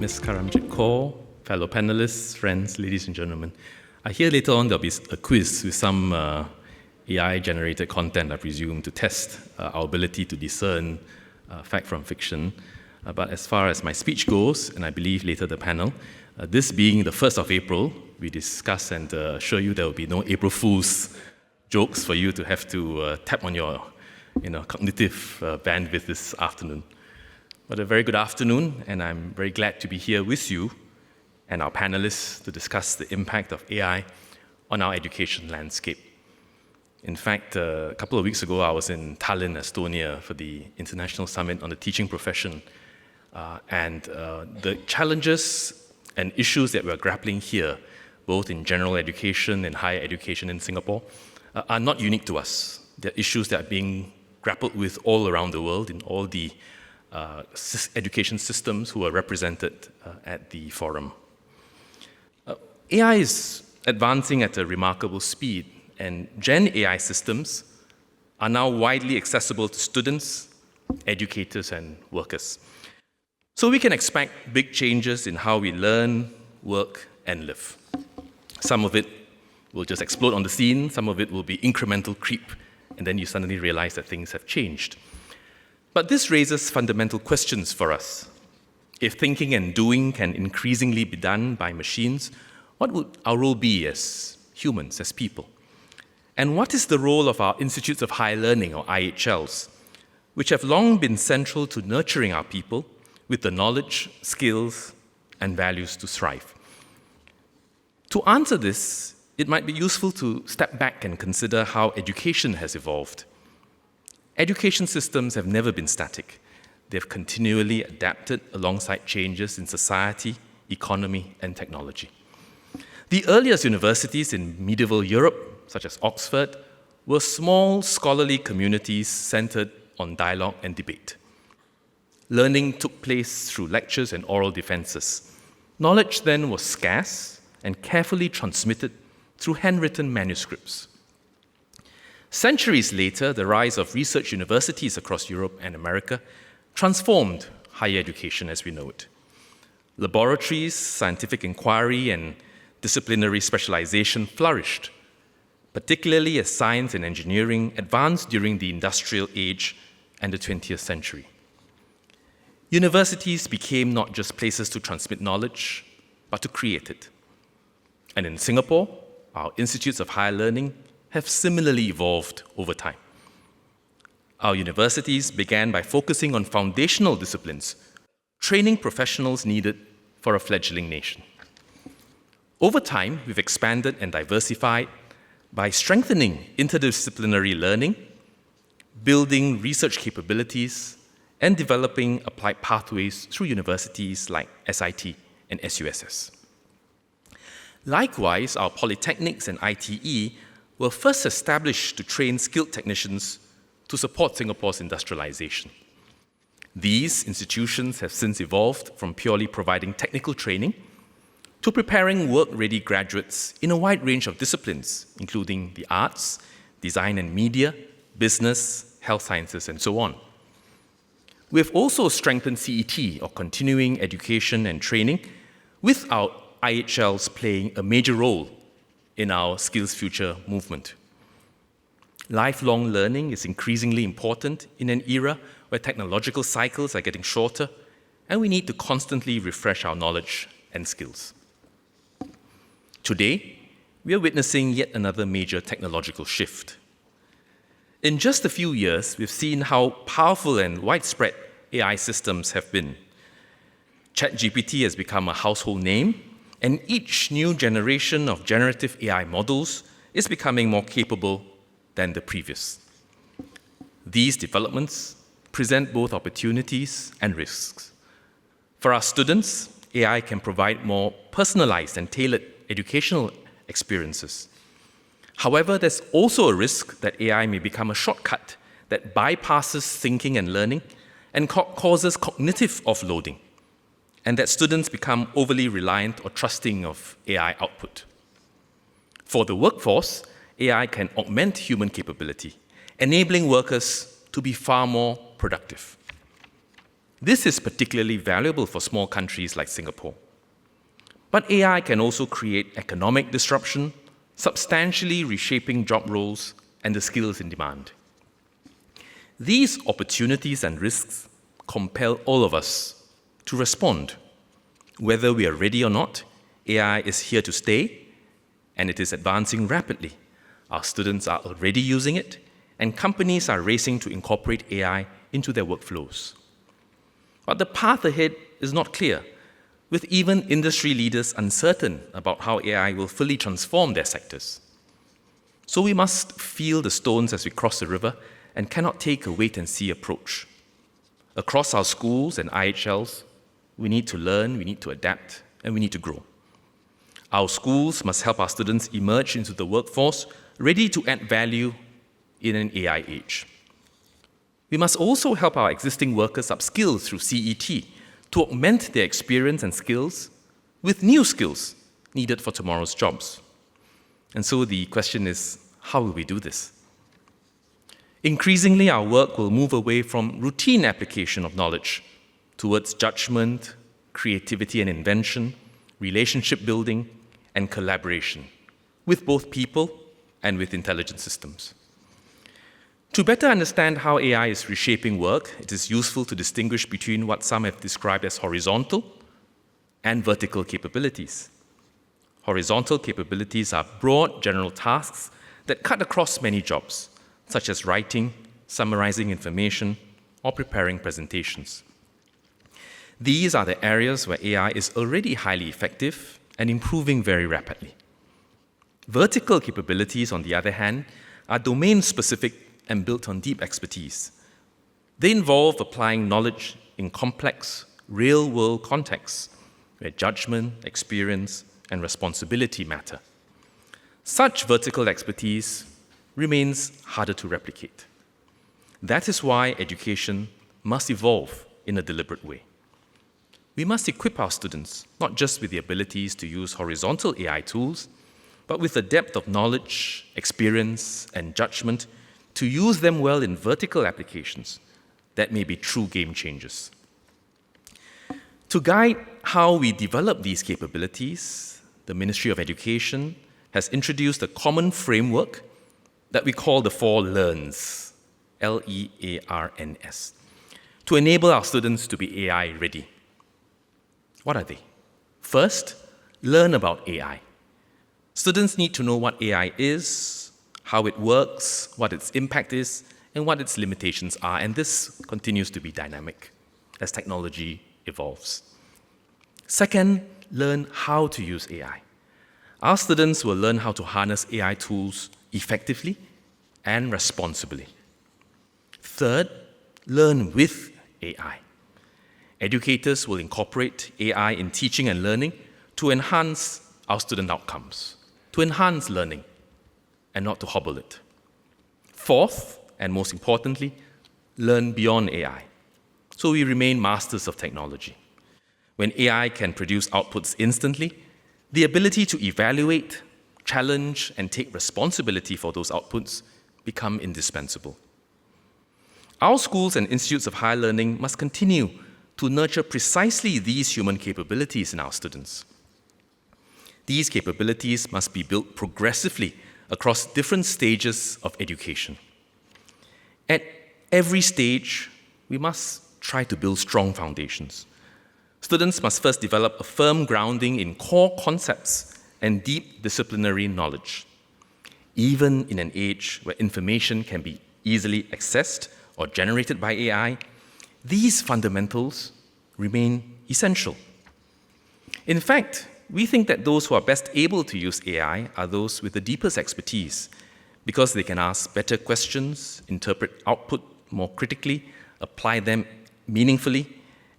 Ms. Karamjit Kaur, fellow panelists, friends, ladies and gentlemen. I hear later on there'll be a quiz with some AI-generated content, I presume, to test our ability to discern fact from fiction. But as far as my speech goes, and I believe later the panel, this being the 1st of April, we discuss and assure you there will be no April Fool's jokes for you to have to tap on your cognitive bandwidth this afternoon. But a very good afternoon, and I'm very glad to be here with you and our panelists to discuss the impact of AI on our education landscape. In fact, a couple of weeks ago, I was in Tallinn, Estonia, for the International Summit on the Teaching Profession. And the challenges and issues that we're grappling here, both in general education and higher education in Singapore, are not unique to us. They're issues that are being grappled with all around the world in all the education systems who are represented at the forum. AI is advancing at a remarkable speed, and Gen AI systems are now widely accessible to students, educators, and workers. So we can expect big changes in how we learn, work, and live. Some of it will just explode on the scene, some of it will be incremental creep, and then you suddenly realize that things have changed. But this raises fundamental questions for us. If thinking and doing can increasingly be done by machines, what would our role be as humans, as people? And what is the role of our institutes of higher learning, or IHLs, which have long been central to nurturing our people with the knowledge, skills, and values to thrive? To answer this, it might be useful to step back and consider how education has evolved. Education systems have never been static. They've continually adapted alongside changes in society, economy, and technology. The earliest universities in medieval Europe, such as Oxford, were small scholarly communities centered on dialogue and debate. Learning took place through lectures and oral defenses. Knowledge then was scarce and carefully transmitted through handwritten manuscripts. Centuries later, the rise of research universities across Europe and America transformed higher education as we know it. Laboratories, scientific inquiry, and disciplinary specialization flourished, particularly as science and engineering advanced during the industrial age and the 20th century. Universities became not just places to transmit knowledge, but to create it. And in Singapore, our institutes of higher learning have similarly evolved over time. Our universities began by focusing on foundational disciplines, training professionals needed for a fledgling nation. Over time, we've expanded and diversified by strengthening interdisciplinary learning, building research capabilities, and developing applied pathways through universities like SIT and SUSS. Likewise, our polytechnics and ITE were first established to train skilled technicians to support Singapore's industrialization. These institutions have since evolved from purely providing technical training to preparing work-ready graduates in a wide range of disciplines, including the arts, design and media, business, health sciences, and so on. We have also strengthened CET, or continuing education and training, with our IHLs playing a major role in our Skills Future movement. Lifelong learning is increasingly important in an era where technological cycles are getting shorter, and we need to constantly refresh our knowledge and skills. Today, we are witnessing yet another major technological shift. In just a few years, we've seen how powerful and widespread AI systems have been. ChatGPT has become a household name, and each new generation of generative AI models is becoming more capable than the previous. These developments present both opportunities and risks. For our students, AI can provide more personalized and tailored educational experiences. However, there's also a risk that AI may become a shortcut that bypasses thinking and learning and causes cognitive offloading, and that students become overly reliant or trusting of AI output. For the workforce, AI can augment human capability, enabling workers to be far more productive. This is particularly valuable for small countries like Singapore. But AI can also create economic disruption, substantially reshaping job roles and the skills in demand. These opportunities and risks compel all of us to respond. Whether we are ready or not, AI is here to stay, and it is advancing rapidly. Our students are already using it, and companies are racing to incorporate AI into their workflows. But the path ahead is not clear, with even industry leaders uncertain about how AI will fully transform their sectors. So we must feel the stones as we cross the river and cannot take a wait-and-see approach. Across our schools and IHLs, we need to learn, we need to adapt, and we need to grow. Our schools must help our students emerge into the workforce ready to add value in an AI age. We must also help our existing workers upskill through CET to augment their experience and skills with new skills needed for tomorrow's jobs. And so the question is, how will we do this? Increasingly, our work will move away from routine application of knowledge towards judgment, creativity and invention, relationship building, and collaboration with both people and with intelligent systems. To better understand how AI is reshaping work, it is useful to distinguish between what some have described as horizontal and vertical capabilities. Horizontal capabilities are broad general tasks that cut across many jobs, such as writing, summarizing information, or preparing presentations. These are the areas where AI is already highly effective and improving very rapidly. Vertical capabilities, on the other hand, are domain-specific and built on deep expertise. They involve applying knowledge in complex, real-world contexts where judgment, experience, and responsibility matter. Such vertical expertise remains harder to replicate. That is why education must evolve in a deliberate way. We must equip our students not just with the abilities to use horizontal AI tools, but with the depth of knowledge, experience, and judgment to use them well in vertical applications that may be true game changers. To guide how we develop these capabilities, the Ministry of Education has introduced a common framework that we call the 4 Learns, L-E-A-R-N-S, to enable our students to be AI ready. What are they? First, learn about AI. Students need to know what AI is, how it works, what its impact is, and what its limitations are, and this continues to be dynamic as technology evolves. Second, learn how to use AI. Our students will learn how to harness AI tools effectively and responsibly. Third, learn with AI. Educators will incorporate AI in teaching and learning to enhance our student outcomes, to enhance learning, and not to hobble it. Fourth, and most importantly, learn beyond AI, so we remain masters of technology. When AI can produce outputs instantly, the ability to evaluate, challenge, and take responsibility for those outputs become indispensable. Our schools and institutes of higher learning must continue to nurture precisely these human capabilities in our students. These capabilities must be built progressively across different stages of education. At every stage, we must try to build strong foundations. Students must first develop a firm grounding in core concepts and deep disciplinary knowledge. Even in an age where information can be easily accessed or generated by AI, these fundamentals remain essential. In fact, we think that those who are best able to use AI are those with the deepest expertise, because they can ask better questions, interpret output more critically, apply them meaningfully,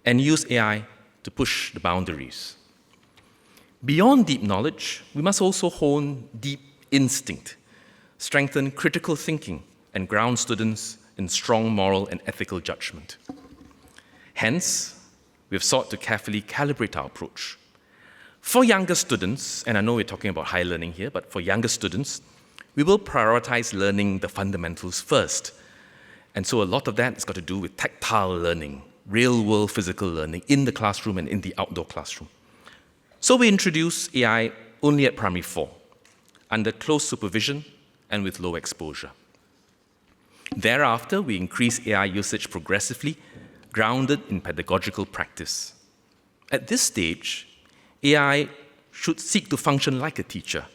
and use AI to push the boundaries. Beyond deep knowledge, we must also hone deep instinct, strengthen critical thinking, and ground students in strong moral and ethical judgment. Hence, we have sought to carefully calibrate our approach. For younger students, and I know we're talking about higher learning here, but for younger students, we will prioritize learning the fundamentals first. And so a lot of that has got to do with tactile learning, real-world physical learning in the classroom and in the outdoor classroom. So we introduced AI only at primary 4, under close supervision and with low exposure. Thereafter, we increased AI usage progressively, grounded in pedagogical practice. At this stage, AI should seek to function like a teacher,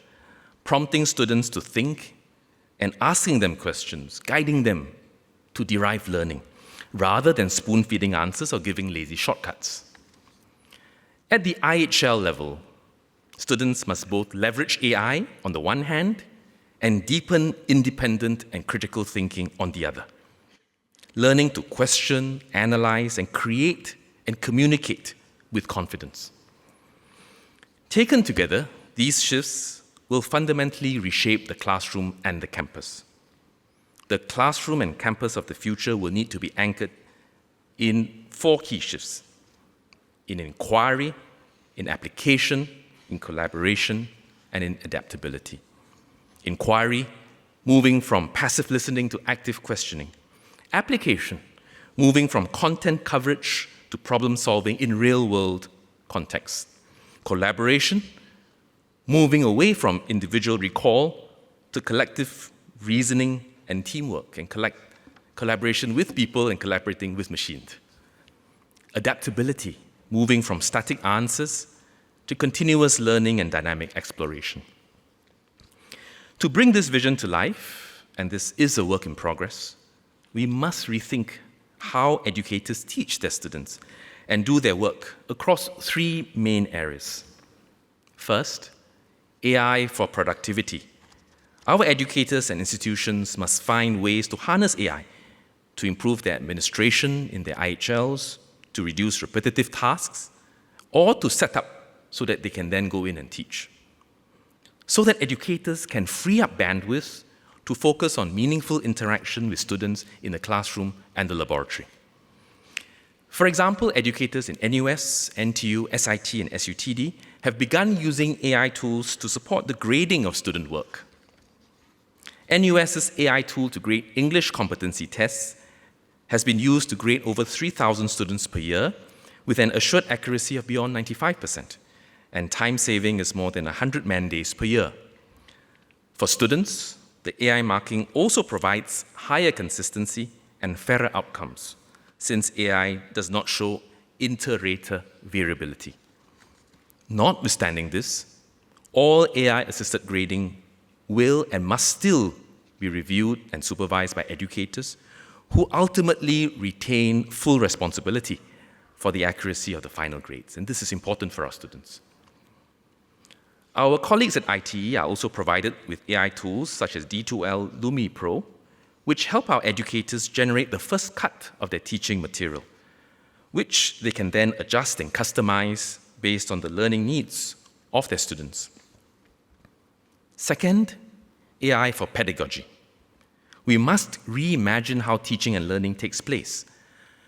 prompting students to think and asking them questions, guiding them to derive learning, rather than spoon-feeding answers or giving lazy shortcuts. At the IHL level, students must both leverage AI on the one hand and deepen independent and critical thinking on the other, learning to question, analyze, and create and communicate with confidence. Taken together, these shifts will fundamentally reshape the classroom and the campus. The classroom and campus of the future will need to be anchored in 4 key shifts: in inquiry, in application, in collaboration, and in adaptability. Inquiry, moving from passive listening to active questioning. Application, moving from content coverage to problem solving in real-world contexts. Collaboration, moving away from individual recall to collective reasoning and teamwork and collaboration with people and collaborating with machines. Adaptability, moving from static answers to continuous learning and dynamic exploration. To bring this vision to life, and this is a work in progress, we must rethink how educators teach their students and do their work across 3 main areas. First, AI for productivity. Our educators and institutions must find ways to harness AI to improve their administration in their IHLs, to reduce repetitive tasks, or to set up so that they can then go in and teach. So that educators can free up bandwidth to focus on meaningful interaction with students in the classroom and the laboratory. For example, educators in NUS, NTU, SIT, and SUTD have begun using AI tools to support the grading of student work. NUS's AI tool to grade English competency tests has been used to grade over 3,000 students per year with an assured accuracy of beyond 95%, and time saving is more than 100 man-days per year. For students, the AI marking also provides higher consistency and fairer outcomes, since AI does not show inter-rater variability. Notwithstanding this, all AI-assisted grading will and must still be reviewed and supervised by educators who ultimately retain full responsibility for the accuracy of the final grades. And this is important for our students. Our colleagues at ITE are also provided with AI tools such as D2L Lumi Pro, which help our educators generate the first cut of their teaching material, which they can then adjust and customize based on the learning needs of their students. Second, AI for pedagogy. We must reimagine how teaching and learning takes place.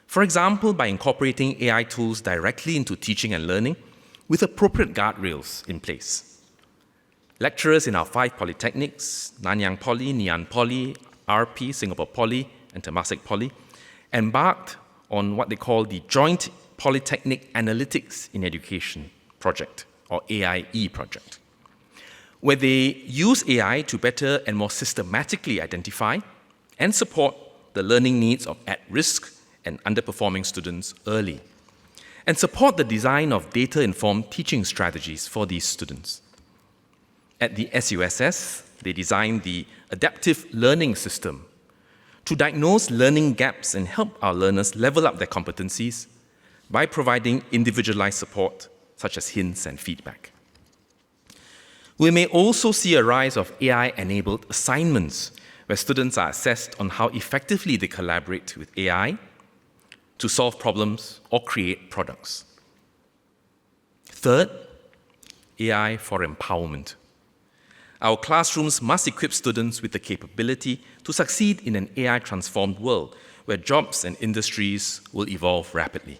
For example, by incorporating AI tools directly into teaching and learning with appropriate guardrails in place. Lecturers in our 5 polytechnics, Nanyang Poly, Ngee Ann Poly, RP, Singapore Poly, and Temasek Poly, embarked on what they call the Joint Polytechnic Analytics in Education project, or AIE project, where they use AI to better and more systematically identify and support the learning needs of at-risk and underperforming students early, and support the design of data-informed teaching strategies for these students. At the SUSS, they designed the Adaptive Learning System to diagnose learning gaps and help our learners level up their competencies by providing individualized support, such as hints and feedback. We may also see a rise of AI-enabled assignments, where students are assessed on how effectively they collaborate with AI to solve problems or create products. Third, AI for empowerment. Our classrooms must equip students with the capability to succeed in an AI-transformed world where jobs and industries will evolve rapidly.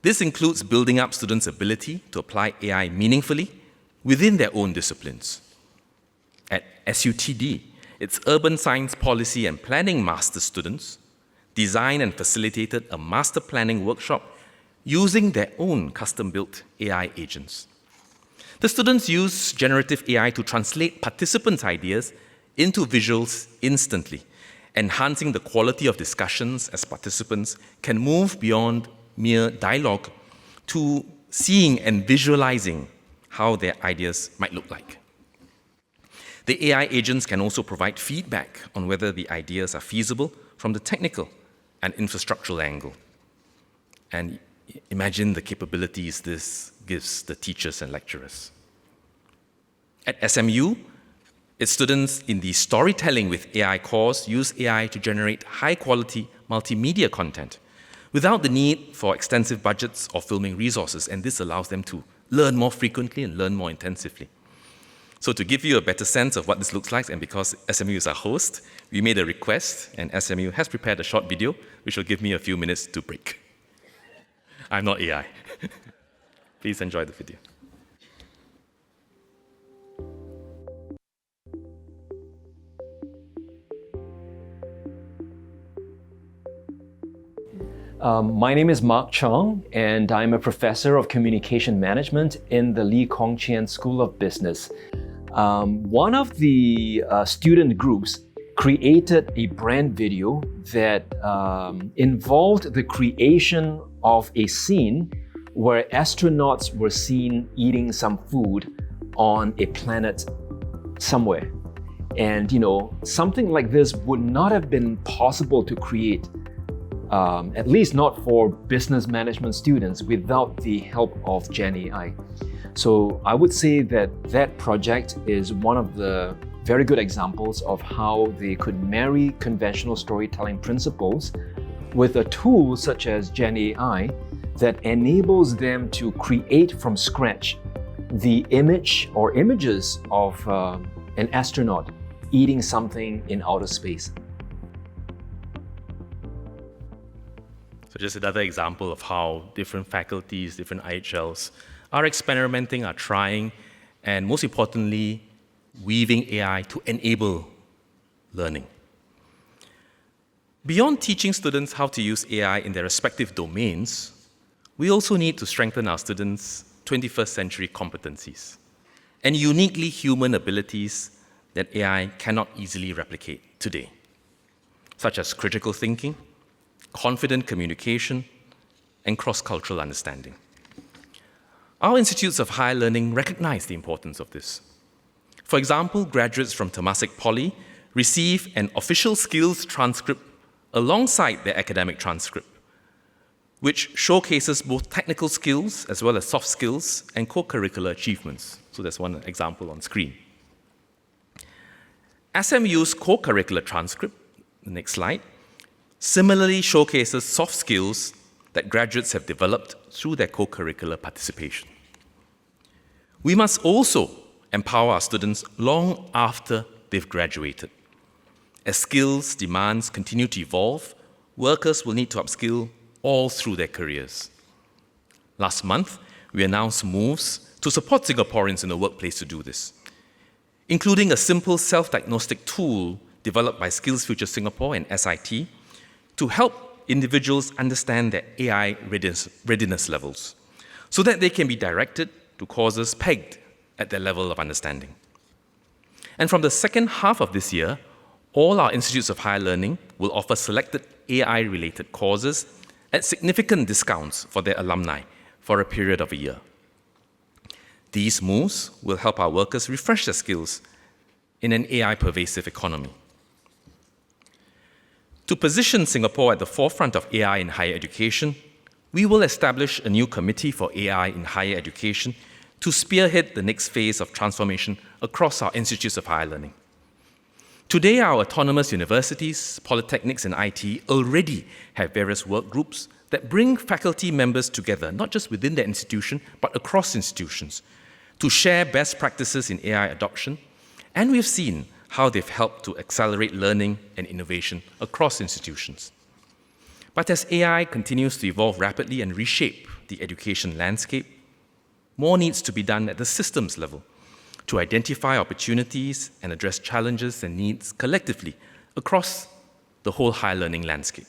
This includes building up students' ability to apply AI meaningfully within their own disciplines. At SUTD, its Urban Science Policy and Planning Master students designed and facilitated a master planning workshop using their own custom-built AI agents. The students used generative AI to translate participants' ideas into visuals instantly, enhancing the quality of discussions as participants can move beyond mere dialogue to seeing and visualizing how their ideas might look like. The AI agents can also provide feedback on whether the ideas are feasible from the technical and infrastructural angle. And imagine the capabilities this gives the teachers and lecturers. At SMU, its students in the Storytelling with AI course use AI to generate high-quality multimedia content without the need for extensive budgets or filming resources, and this allows them to learn more frequently and learn more intensively. So to give you a better sense of what this looks like, and because SMU is our host, we made a request, and SMU has prepared a short video, which will give me a few minutes to break. I'm not AI. Please enjoy the video. My name is Mark Chong, and I'm a professor of communication management in the Lee Kong Chian School of Business. One of the student groups created a brand video that involved the creation of a scene where astronauts were seen eating some food on a planet somewhere. And something like this would not have been possible to create, at least not for business management students, without the help of Gen AI. So I would say that that project is one of the very good examples of how they could marry conventional storytelling principles with a tool such as Gen AI that enables them to create from scratch the image or images of an astronaut eating something in outer space. So just another example of how different faculties, different IHLs are experimenting, are trying, and most importantly, weaving AI to enable learning. Beyond teaching students how to use AI in their respective domains, we also need to strengthen our students' 21st century competencies and uniquely human abilities that AI cannot easily replicate today, such as critical thinking, confident communication, and cross-cultural understanding. Our institutes of higher learning recognize the importance of this. For example, graduates from Temasek Poly receive an official skills transcript alongside their academic transcript, which showcases both technical skills as well as soft skills and co-curricular achievements. So there's one example on screen. SMU's co-curricular transcript, the next slide, similarly showcases soft skills that graduates have developed through their co-curricular participation. We must also empower our students long after they've graduated. As skills demands continue to evolve, workers will need to upskill all through their careers. Last month, we announced moves to support Singaporeans in the workplace to do this, including a simple self-diagnostic tool developed by Skills Future Singapore and SIT to help individuals understand their AI readiness levels so that they can be directed to courses pegged at their level of understanding. And from the second half of this year, all our institutes of higher learning will offer selected AI-related courses at significant discounts for their alumni for a period of a year. These moves will help our workers refresh their skills in an AI-pervasive economy. To position Singapore at the forefront of AI in higher education, we will establish a new committee for AI in higher education to spearhead the next phase of transformation across our institutes of higher learning. Today, our autonomous universities, polytechnics, and IT already have various work groups that bring faculty members together, not just within their institution, but across institutions, to share best practices in AI adoption, and we've seen how they've helped to accelerate learning and innovation across institutions. But as AI continues to evolve rapidly and reshape the education landscape, more needs to be done at the systems level to identify opportunities and address challenges and needs collectively across the whole higher learning landscape.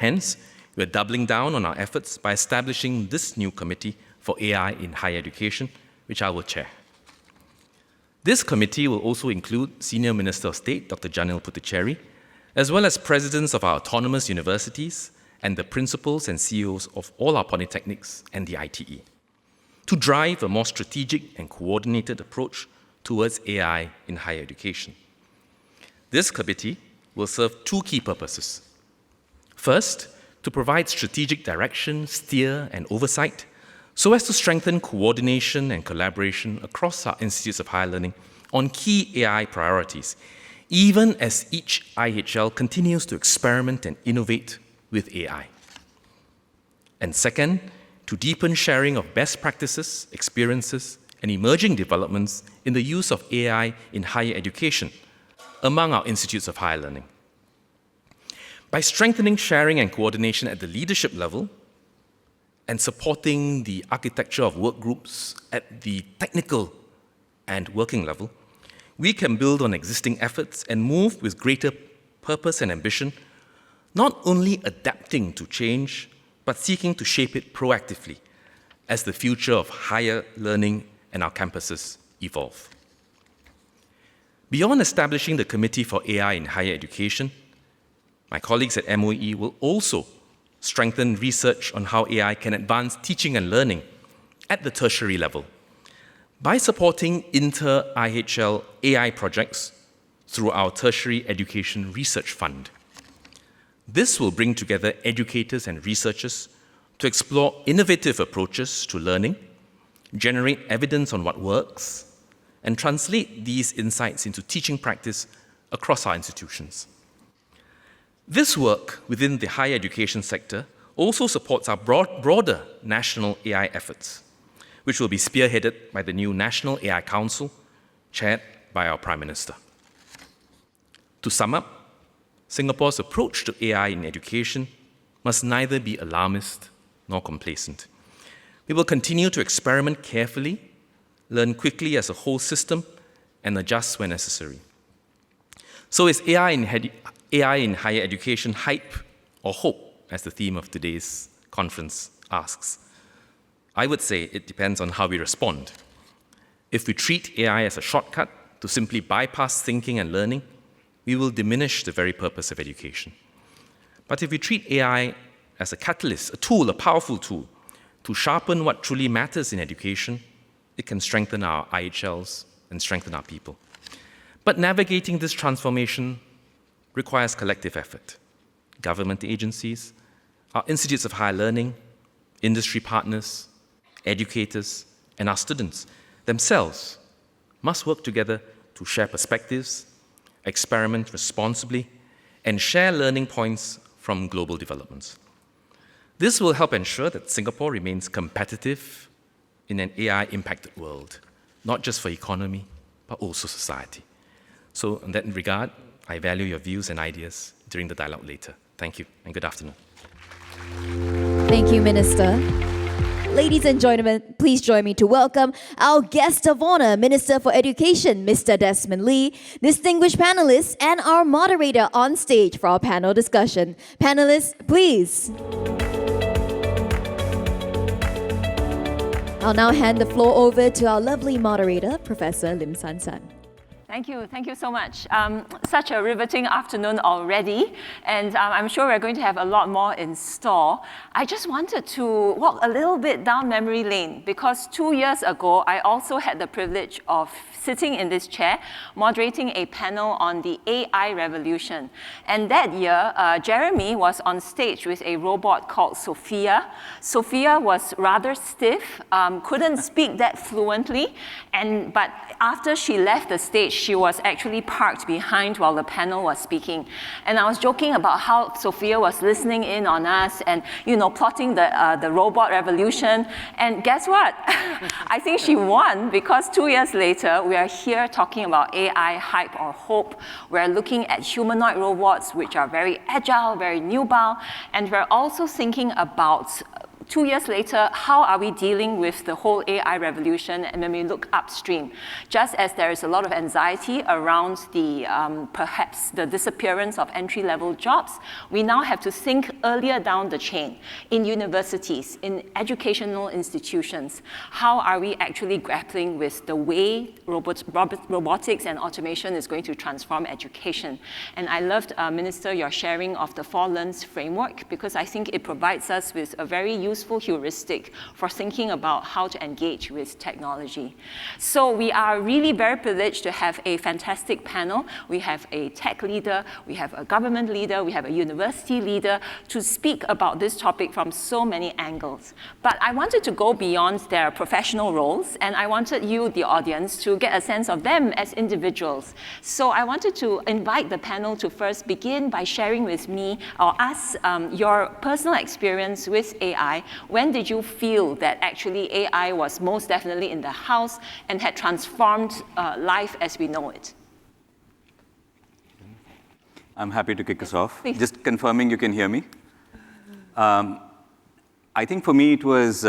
Hence, we're doubling down on our efforts by establishing this new committee for AI in higher education, which I will chair. This committee will also include Senior Minister of State, Dr. Janil Puthucheary, as well as presidents of our autonomous universities and the principals and CEOs of all our polytechnics and the ITE, to drive a more strategic and coordinated approach towards AI in higher education. This committee will serve two key purposes. First, to provide strategic direction, steer, and oversight so as to strengthen coordination and collaboration across our institutes of higher learning on key AI priorities, even as each IHL continues to experiment and innovate with AI. And second, to deepen sharing of best practices, experiences, and emerging developments in the use of AI in higher education among our institutes of higher learning. By strengthening sharing and coordination at the leadership level and supporting the architecture of work groups at the technical and working level, we can build on existing efforts and move with greater purpose and ambition, not only adapting to change, but seeking to shape it proactively as the future of higher learning and our campuses evolve. Beyond establishing the Committee for AI in Higher Education, my colleagues at MOE will also strengthen research on how AI can advance teaching and learning at the tertiary level by supporting inter-IHL AI projects through our Tertiary Education Research Fund. This will bring together educators and researchers to explore innovative approaches to learning, generate evidence on what works, and translate these insights into teaching practice across our institutions. This work within the higher education sector also supports our broader national AI efforts, which will be spearheaded by the new National AI Council, chaired by our Prime Minister. To sum up, Singapore's approach to AI in education must neither be alarmist nor complacent. We will continue to experiment carefully, learn quickly as a whole system, and adjust when necessary. So is AI in higher education hype or hope, as the theme of today's conference asks? I would say it depends on how we respond. If we treat AI as a shortcut to simply bypass thinking and learning, we will diminish the very purpose of education. But if we treat AI as a catalyst, a tool, a powerful tool, to sharpen what truly matters in education, it can strengthen our IHLs and strengthen our people. But navigating this transformation requires collective effort. Government agencies, our institutes of higher learning, industry partners, educators, and our students themselves must work together to share perspectives, experiment responsibly, and share learning points from global developments. This will help ensure that Singapore remains competitive in an AI-impacted world, not just for economy, but also society. So in that regard, I value your views and ideas during the dialogue later. Thank you, and good afternoon. Thank you, Minister. Ladies and gentlemen, please join me to welcome our guest of honor, Minister for Education, Mr. Desmond Lee, distinguished panelists, and our moderator on stage for our panel discussion. Panelists, please. I'll now hand the floor over to our lovely moderator, Professor Lim San San. Thank you so much. Such a riveting afternoon already, and I'm sure we're going to have a lot more in store. I just wanted to walk a little bit down memory lane because 2 years ago, I also had the privilege of sitting in this chair, moderating a panel on the AI revolution. And that year, Jeremy was on stage with a robot called Sophia. Sophia was rather stiff, couldn't speak that fluently, but after she left the stage, she was actually parked behind while the panel was speaking. And I was joking about how Sophia was listening in on us and, plotting the robot revolution. And guess what? I think she won because 2 years later, we are here talking about AI hype or hope. We're looking at humanoid robots, which are very agile, very nubile, and we're also thinking about 2 years later, how are we dealing with the whole AI revolution? And when we look upstream, just as there is a lot of anxiety around the perhaps the disappearance of entry-level jobs, we now have to think earlier down the chain in universities, in educational institutions. How are we actually grappling with the way robotics and automation is going to transform education? And I loved, Minister, your sharing of the 4 Learns framework, because I think it provides us with a very useful heuristic for thinking about how to engage with technology. So we are really very privileged to have a fantastic panel. We have a tech leader, we have a government leader, we have a university leader to speak about this topic from so many angles. But I wanted to go beyond their professional roles, and I wanted you, the audience, to get a sense of them as individuals. So I wanted to invite the panel to first begin by sharing with me or us your personal experience with AI. When did you feel that actually AI was most definitely in the house and had transformed life as we know it? I'm happy to kick us off. Please. Just confirming you can hear me. I think for me it was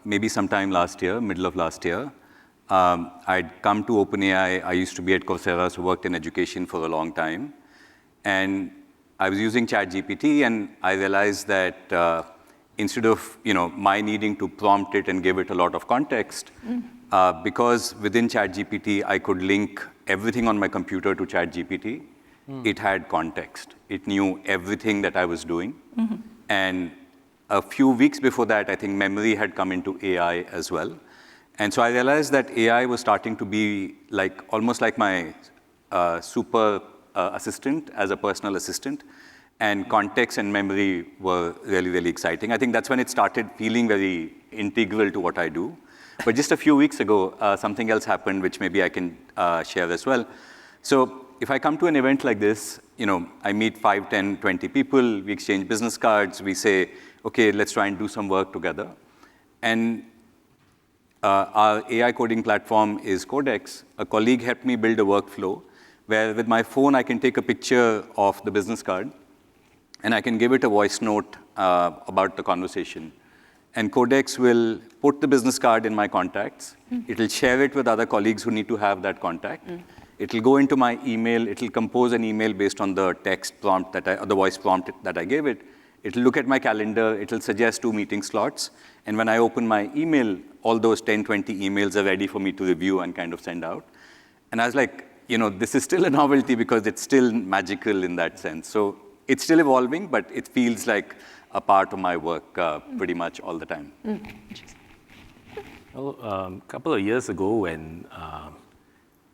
maybe sometime last year, middle of last year. I'd come to OpenAI. I used to be at Coursera, so worked in education for a long time. And I was using ChatGPT, and I realized that instead of my needing to prompt it and give it a lot of context, because within ChatGPT I could link everything on my computer to ChatGPT, it had context. It knew everything that I was doing. And a few weeks before that, I think memory had come into AI as well. And so I realized that AI was starting to be almost like my super assistant as a personal assistant. And context and memory were really, really exciting. I think that's when it started feeling very integral to what I do. But just a few weeks ago, something else happened, which maybe I can share as well. So if I come to an event like this, I meet 5, 10, 20 people, we exchange business cards, we say, okay, let's try and do some work together. And our AI coding platform is Codex. A colleague helped me build a workflow where with my phone, I can take a picture of the business card, and I can give it a voice note about the conversation. And Codex will put the business card in my contacts. It'll share it with other colleagues who need to have that contact. It'll go into my email. It'll compose an email based on the text prompt or the voice prompt that I gave it. It'll look at my calendar. It'll suggest 2 meeting slots. And when I open my email, all those 10, 20 emails are ready for me to review and kind of send out. And I was like, this is still a novelty because it's still magical in that sense. So it's still evolving, but it feels like a part of my work pretty much all the time. Well, a couple of years ago when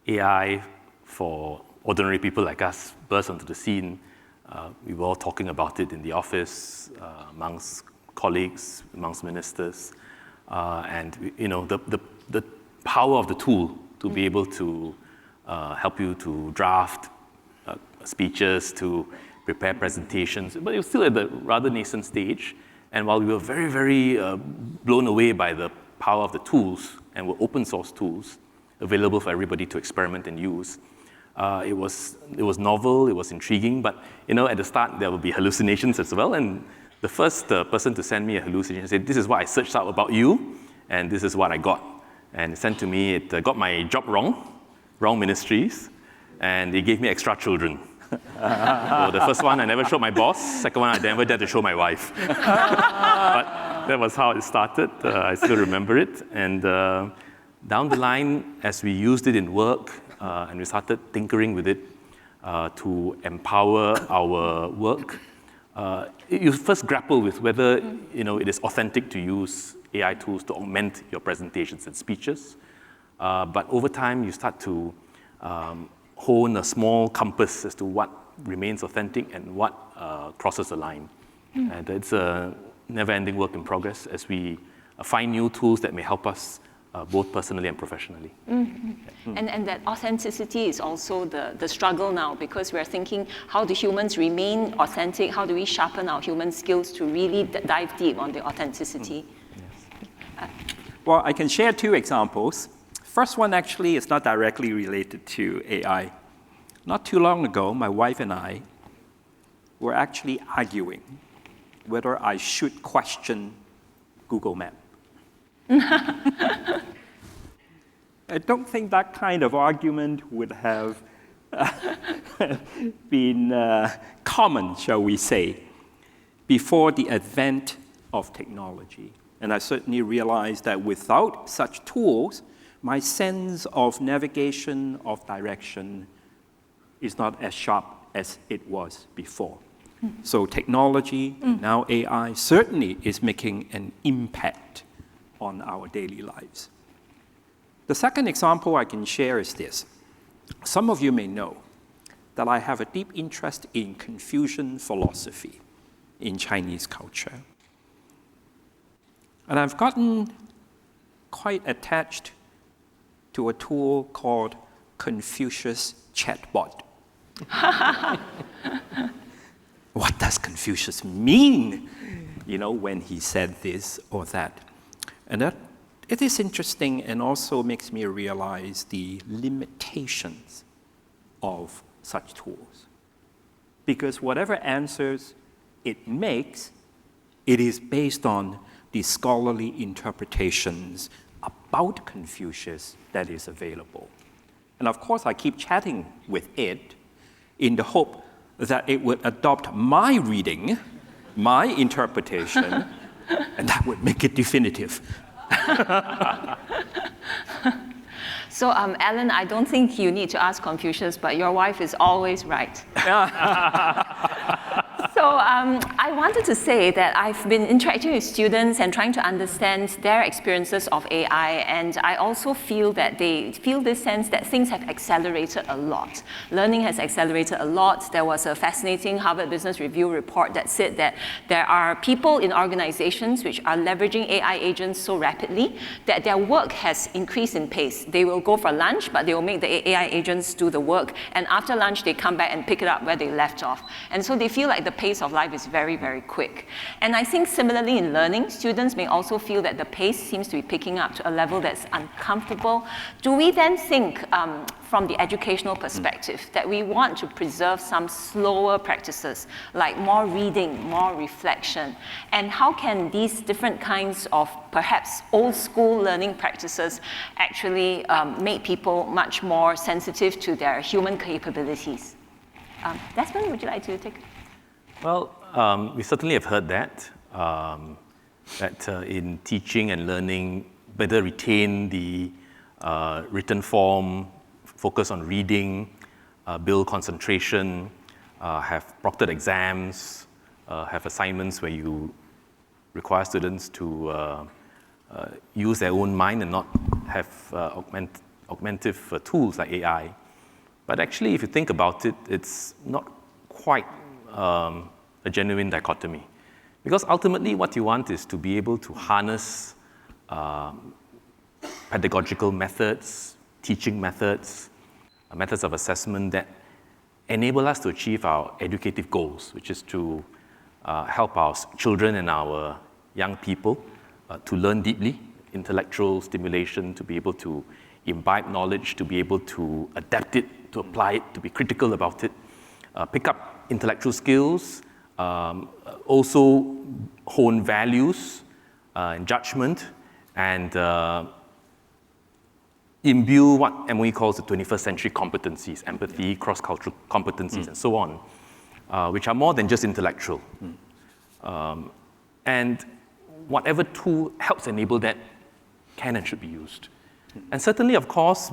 AI for ordinary people like us burst onto the scene, we were all talking about it in the office, amongst colleagues, amongst ministers, and the power of the tool to be able to help you to draft speeches, to prepare presentations, but it was still at the rather nascent stage. And while we were very, very blown away by the power of the tools, and were open source tools available for everybody to experiment and use, it was novel, it was intriguing, but at the start there would be hallucinations as well. And the first person to send me a hallucination said, "This is what I searched out about you, and this is what I got." And it sent to me, it got my job wrong ministries, and it gave me extra children. So the first one I never showed my boss, second one I never dared to show my wife. But that was how it started. I still remember it. And down the line, as we used it in work, and we started tinkering with it to empower our work, you first grapple with whether it is authentic to use AI tools to augment your presentations and speeches. But over time, you start to hone a small compass as to what remains authentic and what crosses the line. And it's a never-ending work in progress as we find new tools that may help us both personally and professionally. And that authenticity is also the struggle now, because we're thinking, how do humans remain authentic? How do we sharpen our human skills to really dive deep on the authenticity? Well, I can share 2 examples. First one actually is not directly related to AI. Not too long ago, my wife and I were actually arguing whether I should question Google Map. I don't think that kind of argument would have been common, shall we say, before the advent of technology. And I certainly realized that without such tools, my sense of navigation, of direction, is not as sharp as it was before. So technology, now AI, certainly is making an impact on our daily lives. The second example I can share is this. Some of you may know that I have a deep interest in Confucian philosophy in Chinese culture. And I've gotten quite attached to a tool called Confucius Chatbot. What does Confucius mean, when he said this or that? And that it is interesting and also makes me realize the limitations of such tools. Because whatever answers it makes, it is based on the scholarly interpretations about Confucius that is available. And of course, I keep chatting with it in the hope that it would adopt my reading, my interpretation, and that would make it definitive. So, Alan, I don't think you need to ask Confucius, but your wife is always right. So I wanted to say that I've been interacting with students and trying to understand their experiences of AI, and I also feel that they feel this sense that things have accelerated a lot. Learning has accelerated a lot. There was a fascinating Harvard Business Review report that said that there are people in organizations which are leveraging AI agents so rapidly that their work has increased in pace. They will go for lunch, but they will make the AI agents do the work, and after lunch they come back and pick it up where they left off. And so they feel like the pace of life is very, very quick. And I think similarly in learning, students may also feel that the pace seems to be picking up to a level that's uncomfortable. Do we then think from the educational perspective that we want to preserve some slower practices, like more reading, more reflection? And how can these different kinds of perhaps old school learning practices actually make people much more sensitive to their human capabilities? Desmond, would you like to take? Well, we certainly have heard that in teaching and learning, better retain the written form, focus on reading, build concentration, have proctored exams, have assignments where you require students to use their own mind and not have augmentative tools like AI. But actually, if you think about it, it's not quite a genuine dichotomy. Because ultimately what you want is to be able to harness pedagogical methods, teaching methods, methods of assessment that enable us to achieve our educative goals, which is to help our children and our young people to learn deeply, intellectual stimulation, to be able to imbibe knowledge, to be able to adapt it, to apply it, to be critical about it, pick up intellectual skills, also hone values and judgment, and imbue what MOE calls the 21st century competencies, empathy, cross-cultural competencies, and so on, which are more than just intellectual. And whatever tool helps enable that can and should be used. And certainly, of course,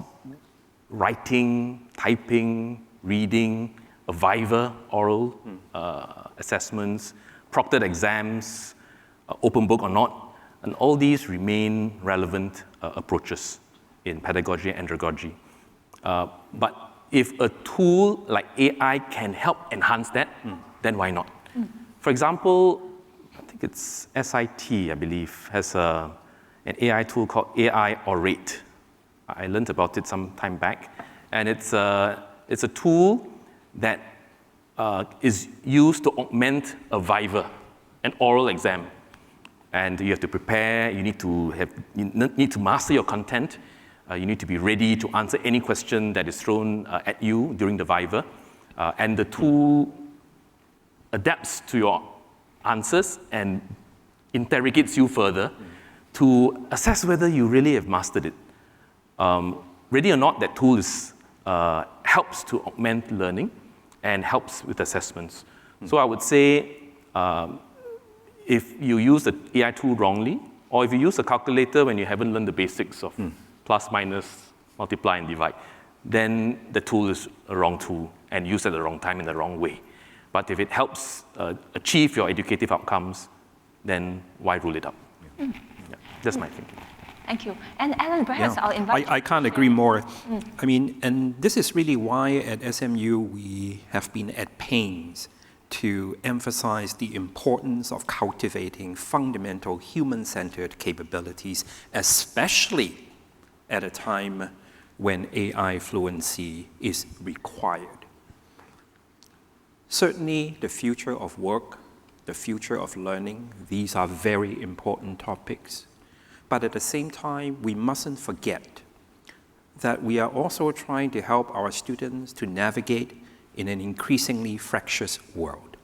writing, typing, reading, a viva, oral assessments, proctored exams, open book or not, and all these remain relevant approaches in pedagogy and andragogy. But if a tool like AI can help enhance that, then why not? For example, I think it's SIT, I believe, has an AI tool called AI Orate. I learned about it some time back, and it's a tool that is used to augment a viva, an oral exam. And you have to prepare, you need to master your content, you need to be ready to answer any question that is thrown at you during the viva, and the tool adapts to your answers and interrogates you further to assess whether you really have mastered it. Ready or not, that tool helps to augment learning and helps with assessments. So I would say if you use the AI tool wrongly, or if you use a calculator when you haven't learned the basics of plus, minus, multiply, and divide, then the tool is a wrong tool and used at the wrong time in the wrong way. But if it helps achieve your educative outcomes, then why rule it out? Yeah, that's my thinking. Thank you. And Alan, perhaps I'll invite you. I can't agree more. I mean, and this is really why at SMU we have been at pains to emphasize the importance of cultivating fundamental human-centered capabilities, especially at a time when AI fluency is required. Certainly, the future of work, the future of learning, these are very important topics. But at the same time, we mustn't forget that we are also trying to help our students to navigate in an increasingly fractious world.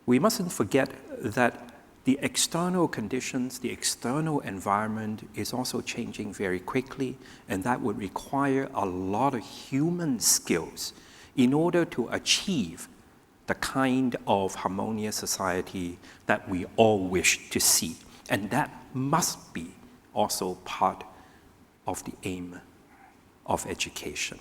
We mustn't forget that the external conditions, the external environment is also changing very quickly, and that would require a lot of human skills in order to achieve the kind of harmonious society that we all wish to see. And that must be also part of the aim of education.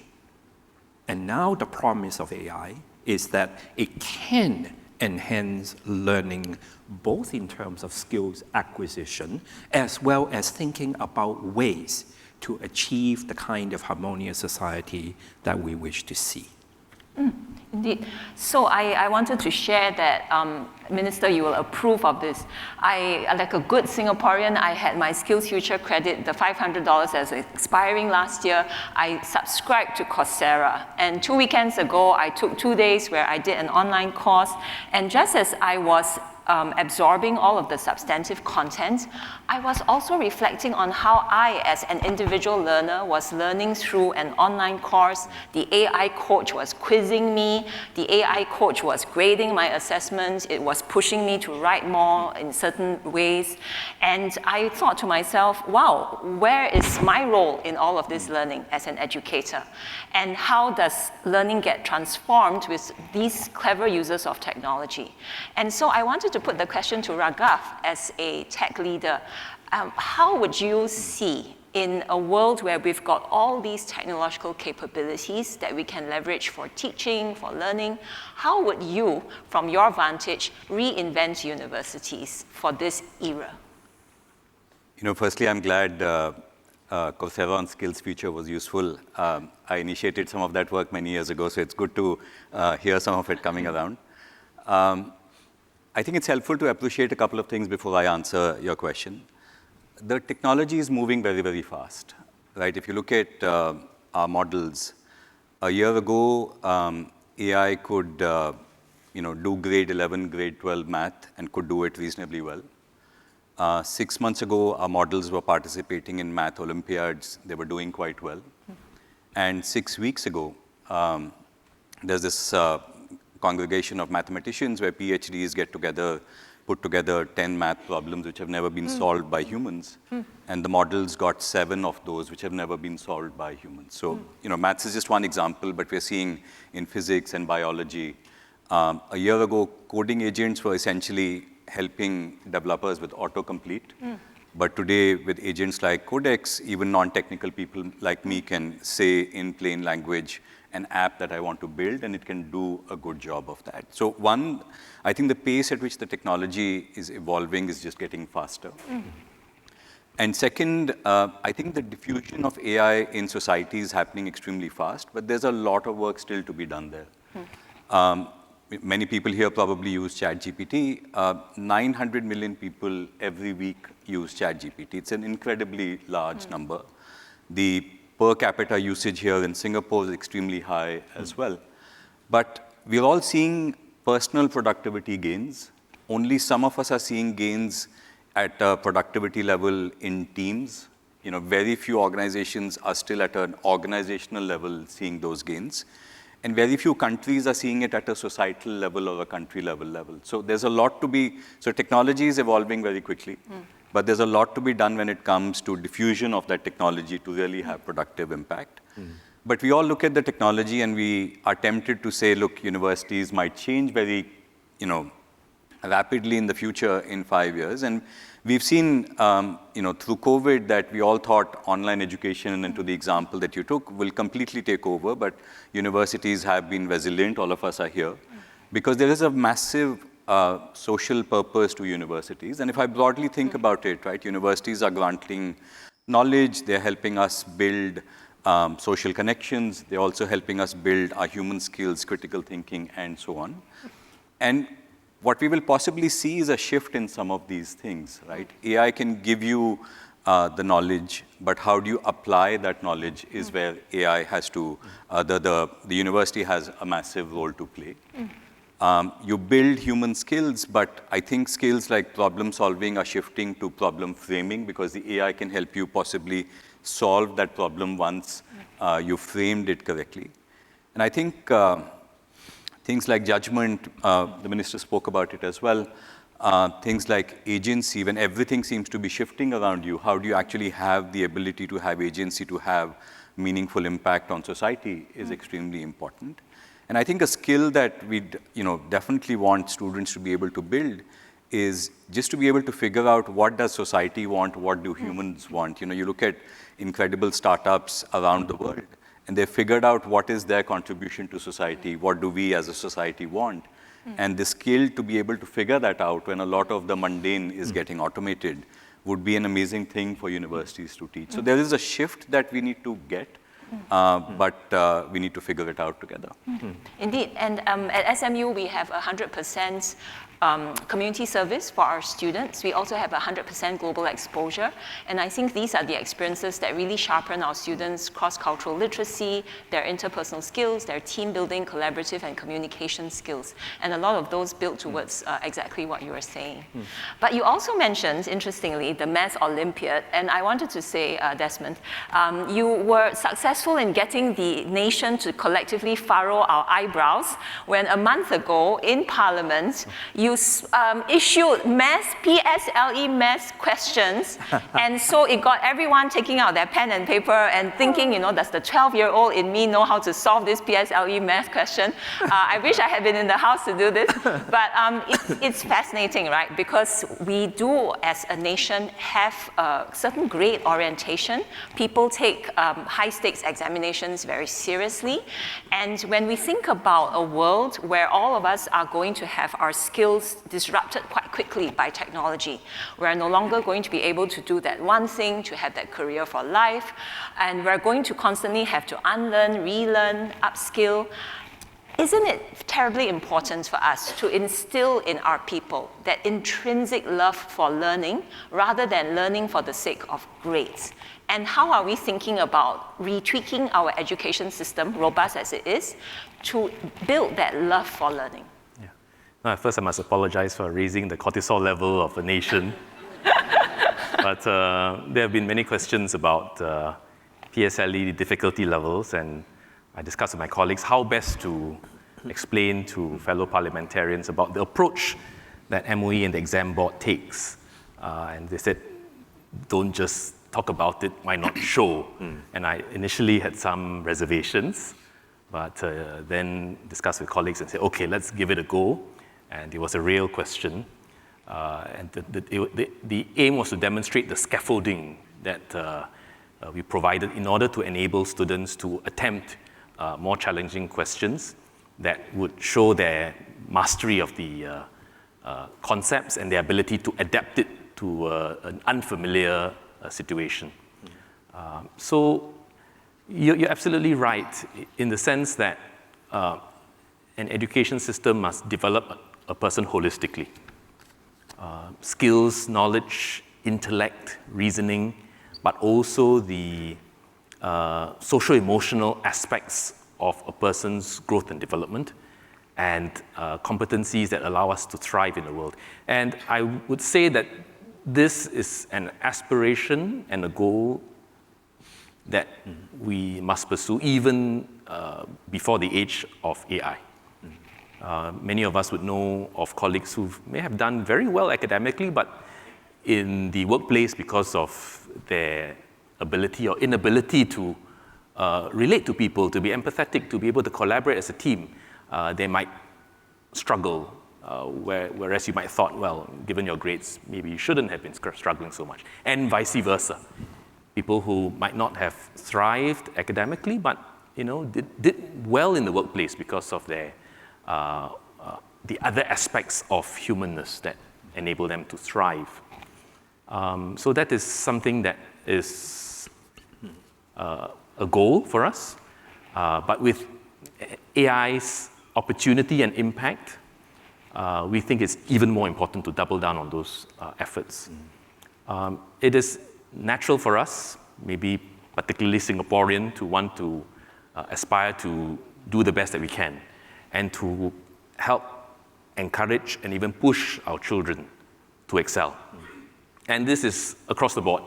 And now the promise of AI is that it can enhance learning both in terms of skills acquisition as well as thinking about ways to achieve the kind of harmonious society that we wish to see. Indeed. So I wanted to share that, Minister, you will approve of this. Like a good Singaporean, I had my SkillsFuture credit, the $500 as expiring last year. I subscribed to Coursera. And 2 weekends ago, I took 2 days where I did an online course. And just as I was absorbing all of the substantive content, I was also reflecting on how I, as an individual learner, was learning through an online course. The AI coach was quizzing me. The AI coach was grading my assessments. It was pushing me to write more in certain ways. And I thought to myself, wow, where is my role in all of this learning as an educator? And how does learning get transformed with these clever users of technology? And so I wanted to put the question to Raghav as a tech leader. How would you see, in a world where we've got all these technological capabilities that we can leverage for teaching, for learning, how would you, from your vantage, reinvent universities for this era? You know, firstly, I'm glad Coursera on SkillsFuture was useful. I initiated some of that work many years ago, so it's good to hear some of it coming around. I think it's helpful to appreciate a couple of things before I answer your question. The technology is moving very, very fast, right? If you look at our models, a year ago, AI could do grade 11, grade 12 math and could do it reasonably well. 6 months ago, our models were participating in math Olympiads. They were doing quite well. And 6 weeks ago, there's this congregation of mathematicians where PhDs get together, put together 10 math problems which have never been solved by humans. And the models got 7 of those which have never been solved by humans. So, maths is just one example, but we're seeing in physics and biology. A year ago, coding agents were essentially helping developers with autocomplete. But today, with agents like Codex, even non-technical people like me can say in plain language an app that I want to build, and it can do a good job of that. So one, I think the pace at which the technology is evolving is just getting faster. And second, I think the diffusion of AI in society is happening extremely fast, but there's a lot of work still to be done there. Many people here probably use ChatGPT. 900 million people every week use ChatGPT. It's an incredibly large number. The per capita usage here in Singapore is extremely high as well. But we're all seeing personal productivity gains. Only some of us are seeing gains at a productivity level in teams. Very few organizations are still at an organizational level seeing those gains. And very few countries are seeing it at a societal level or a country level. So there's a lot to be, so technology is evolving very quickly. but there's a lot to be done when it comes to diffusion of that technology to really have productive impact. But we all look at the technology and we are tempted to say, look, universities might change very, rapidly in the future in 5 years. And we've seen, through COVID that we all thought online education, and to the example that you took, will completely take over, but universities have been resilient, all of us are here, because there is a massive social purpose to universities. And if I broadly think about it, right, universities are granting knowledge, they're helping us build social connections, they're also helping us build our human skills, critical thinking, and so on. And what we will possibly see is a shift in some of these things, right? AI can give you the knowledge, but how do you apply that knowledge is where AI has to, the university has a massive role to play. You build human skills, but I think skills like problem solving are shifting to problem framing, because the AI can help you possibly solve that problem once you framed it correctly. And I think things like judgment, the minister spoke about it as well, things like agency, when everything seems to be shifting around you, how do you actually have the ability to have agency, to have meaningful impact on society is extremely important. And I think a skill that we definitely want students to be able to build is just to be able to figure out what does society want, what do humans want. You look at incredible startups around the world, and they've figured out what is their contribution to society, what do we as a society want. And the skill to be able to figure that out when a lot of the mundane is getting automated would be an amazing thing for universities to teach. So there is a shift that we need to get, but we need to figure it out together. Indeed, and at SMU we have 100% community service for our students. We also have 100% global exposure, and I think these are the experiences that really sharpen our students' cross-cultural literacy, their interpersonal skills, their team building, collaborative and communication skills, and a lot of those built towards exactly what you were saying. But you also mentioned, interestingly, the Math Olympiad, and I wanted to say, Desmond, you were successful in getting the nation to collectively furrow our eyebrows when a month ago in Parliament, you issued PSLE math questions, and so it got everyone taking out their pen and paper and thinking, does the 12-year-old in me know how to solve this PSLE math question? I wish I had been in the house to do this, but it's fascinating, right? Because we do, as a nation, have a certain grade orientation. People take high-stakes examinations very seriously, and when we think about a world where all of us are going to have our skills disrupted quite quickly by technology. We're no longer going to be able to do that one thing, to have that career for life, and we're going to constantly have to unlearn, relearn, upskill. Isn't it terribly important for us to instill in our people that intrinsic love for learning rather than learning for the sake of grades? And how are we thinking about retweaking our education system, robust as it is, to build that love for learning? First, I must apologize for raising the cortisol level of the nation. But there have been many questions about PSLE difficulty levels, and I discussed with my colleagues how best to explain to fellow parliamentarians about the approach that MOE and the exam board takes. And they said, don't just talk about it, why not show? And I initially had some reservations, but then discussed with colleagues and said, okay, let's give it a go. And it was a real question. And the aim was to demonstrate the scaffolding that we provided in order to enable students to attempt more challenging questions that would show their mastery of the concepts and their ability to adapt it to an unfamiliar situation. So you're absolutely right in the sense that an education system must develop a person holistically. Skills, knowledge, intellect, reasoning, but also the social-emotional aspects of a person's growth and development, and competencies that allow us to thrive in the world. And I would say that this is an aspiration and a goal that we must pursue even before the age of AI. Many of us would know of colleagues who may have done very well academically, but in the workplace because of their ability or inability to relate to people, to be empathetic, to be able to collaborate as a team, they might struggle, whereas you might have thought, well, given your grades, maybe you shouldn't have been struggling so much, and vice versa. People who might not have thrived academically, but did well in the workplace because of their the other aspects of humanness that enable them to thrive. So that is something that is a goal for us. But with AI's opportunity and impact, we think it's even more important to double down on those efforts. It is natural for us, maybe particularly Singaporean, to want to aspire to do the best that we can and to help encourage and even push our children to excel. And this is across the board.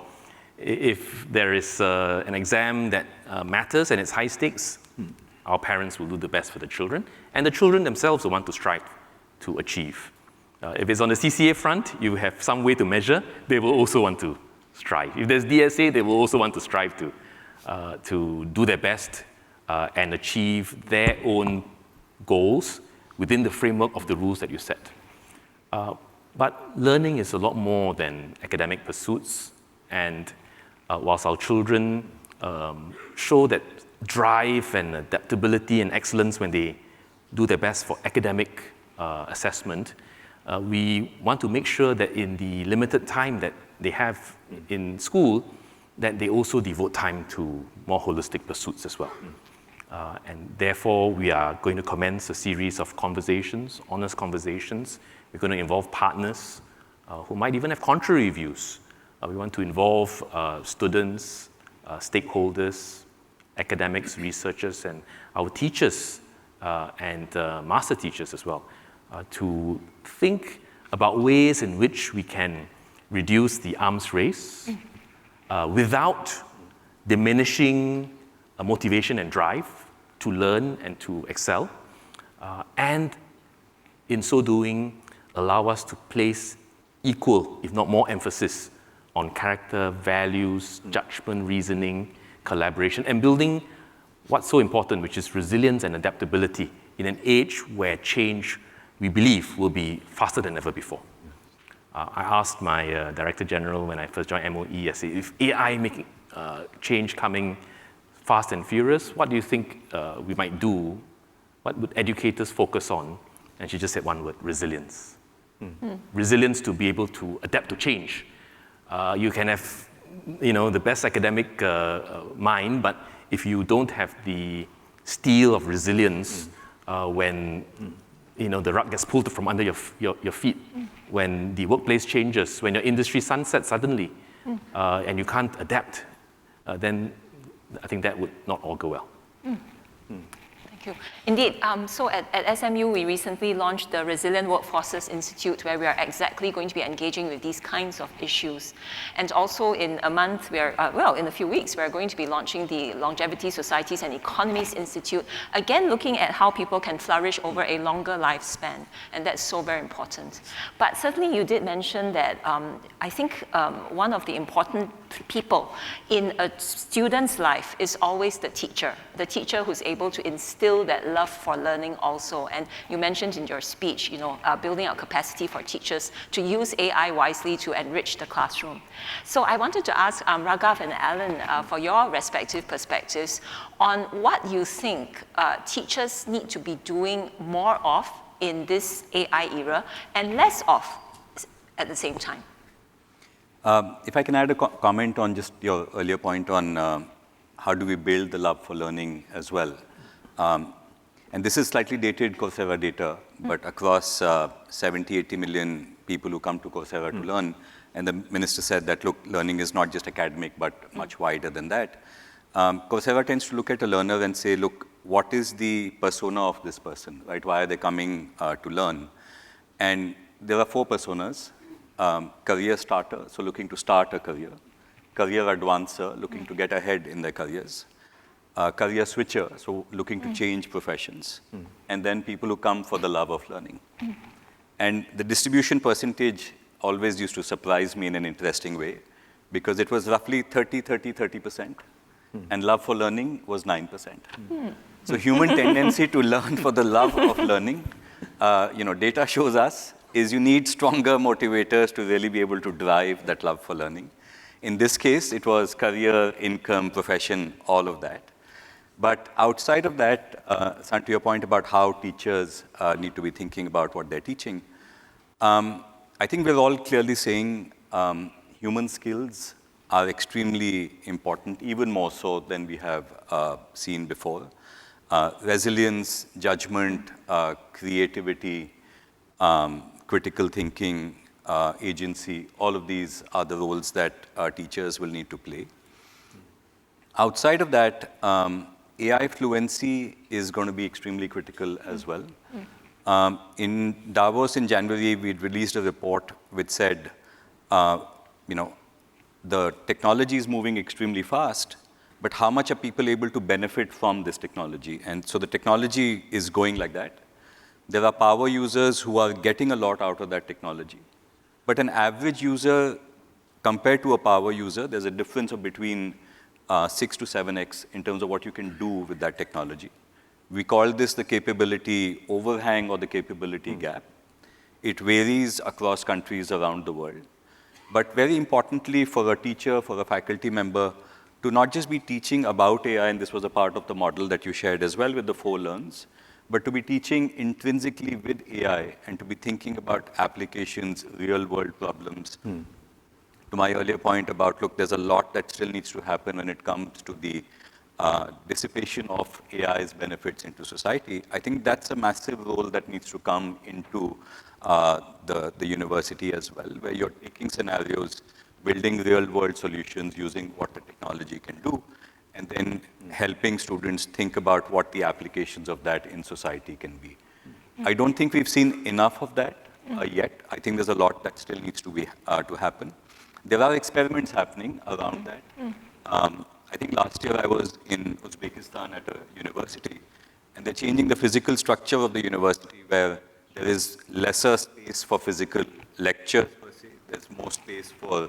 If there is an exam that matters and it's high stakes, our parents will do the best for the children, and the children themselves will want to strive to achieve. If it's on the CCA front, you have some way to measure, they will also want to strive. If there's DSA, they will also want to strive to do their best and achieve their own goals within the framework of the rules that you set. But learning is a lot more than academic pursuits, and whilst our children show that drive and adaptability and excellence when they do their best for academic assessment, we want to make sure that in the limited time that they have in school, that they also devote time to more holistic pursuits as well. And therefore, we are going to commence a series of conversations, honest conversations. We're going to involve partners who might even have contrary views. We want to involve students, stakeholders, academics, researchers, and our teachers and master teachers as well, to think about ways in which we can reduce the arms race without diminishing motivation and drive to learn and to excel, and in so doing, allow us to place equal, if not more, emphasis on character, values, judgment, reasoning, collaboration, and building what's so important, which is resilience and adaptability in an age where change, we believe, will be faster than ever before. I asked my Director General when I first joined MOE, I said, if AI making change coming fast and furious, what do you think we might do? What would educators focus on? And she just said one word: resilience. Resilience to be able to adapt to change. You can have the best academic mind, but if you don't have the steel of resilience when the rug gets pulled from under your feet, when the workplace changes, when your industry sunsets suddenly, and you can't adapt, then I think that would not all go well. Thank you. Indeed, so at SMU, we recently launched the Resilient Workforces Institute, where we are exactly going to be engaging with these kinds of issues. And also in a month, in a few weeks, we're going to be launching the Longevity Societies and Economies Institute, again looking at how people can flourish over a longer lifespan. And that's so very important. But certainly you did mention that I think one of the important people in a student's life is always the teacher who's able to instill that love for learning also. And you mentioned in your speech, building our capacity for teachers to use AI wisely to enrich the classroom. So I wanted to ask Raghav and Alan for your respective perspectives on what you think teachers need to be doing more of in this AI era and less of at the same time. If I can add a comment on just your earlier point on how do we build the love for learning as well. And this is slightly dated Coursera data, but across 70, 80 million people who come to Coursera to learn, and the minister said that, look, learning is not just academic, but much wider than that. Coursera tends to look at a learner and say, look, what is the persona of this person, right? Why are they coming to learn? And there are 4 personas. Career starter, so looking to start a career. Career advancer, looking to get ahead in their careers. Career switcher, so looking to change professions. And then people who come for the love of learning. And the distribution percentage always used to surprise me in an interesting way, because it was roughly 30%, and love for learning was 9%. So human tendency to learn for the love of learning, data shows us, is you need stronger motivators to really be able to drive that love for learning. In this case, it was career, income, profession, all of that. But outside of that, San, to your point about how teachers need to be thinking about what they're teaching, I think we're all clearly saying human skills are extremely important, even more so than we have seen before. Resilience, judgment, creativity, critical thinking, agency, all of these are the roles that teachers will need to play. Outside of that, AI fluency is going to be extremely critical as well. In Davos in January, we'd released a report which said, the technology is moving extremely fast, but how much are people able to benefit from this technology? And so the technology is going like that. There are power users who are getting a lot out of that technology. But an average user, compared to a power user, there's a difference of between 6 to 7x in terms of what you can do with that technology. We call this the capability overhang or the capability gap. It varies across countries around the world. But very importantly, for a teacher, for a faculty member, to not just be teaching about AI, and this was a part of the model that you shared as well with the 4 learns, but to be teaching intrinsically with AI and to be thinking about applications, real-world problems. To my earlier point about, look, there's a lot that still needs to happen when it comes to the dissipation of AI's benefits into society. I think that's a massive role that needs to come into the university as well, where you're taking scenarios, building real-world solutions using what the technology can do, and then helping students think about what the applications of that in society can be. I don't think we've seen enough of that yet. I think there's a lot that still needs to be to happen. There are experiments happening around that. I think last year I was in Uzbekistan at a university, and they're changing the physical structure of the university where there is lesser space for physical lectures per se. There's more space for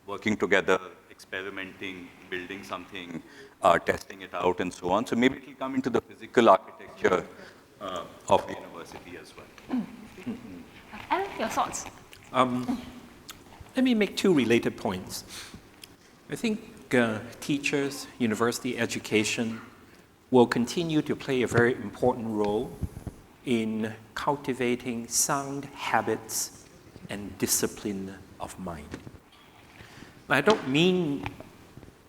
working together, experimenting, building something, testing it out, and so on. So maybe it will come into the physical architecture of the university as well. Alan, your thoughts? Let me make 2 related points. I think teachers, university education will continue to play a very important role in cultivating sound habits and discipline of mind. I don't mean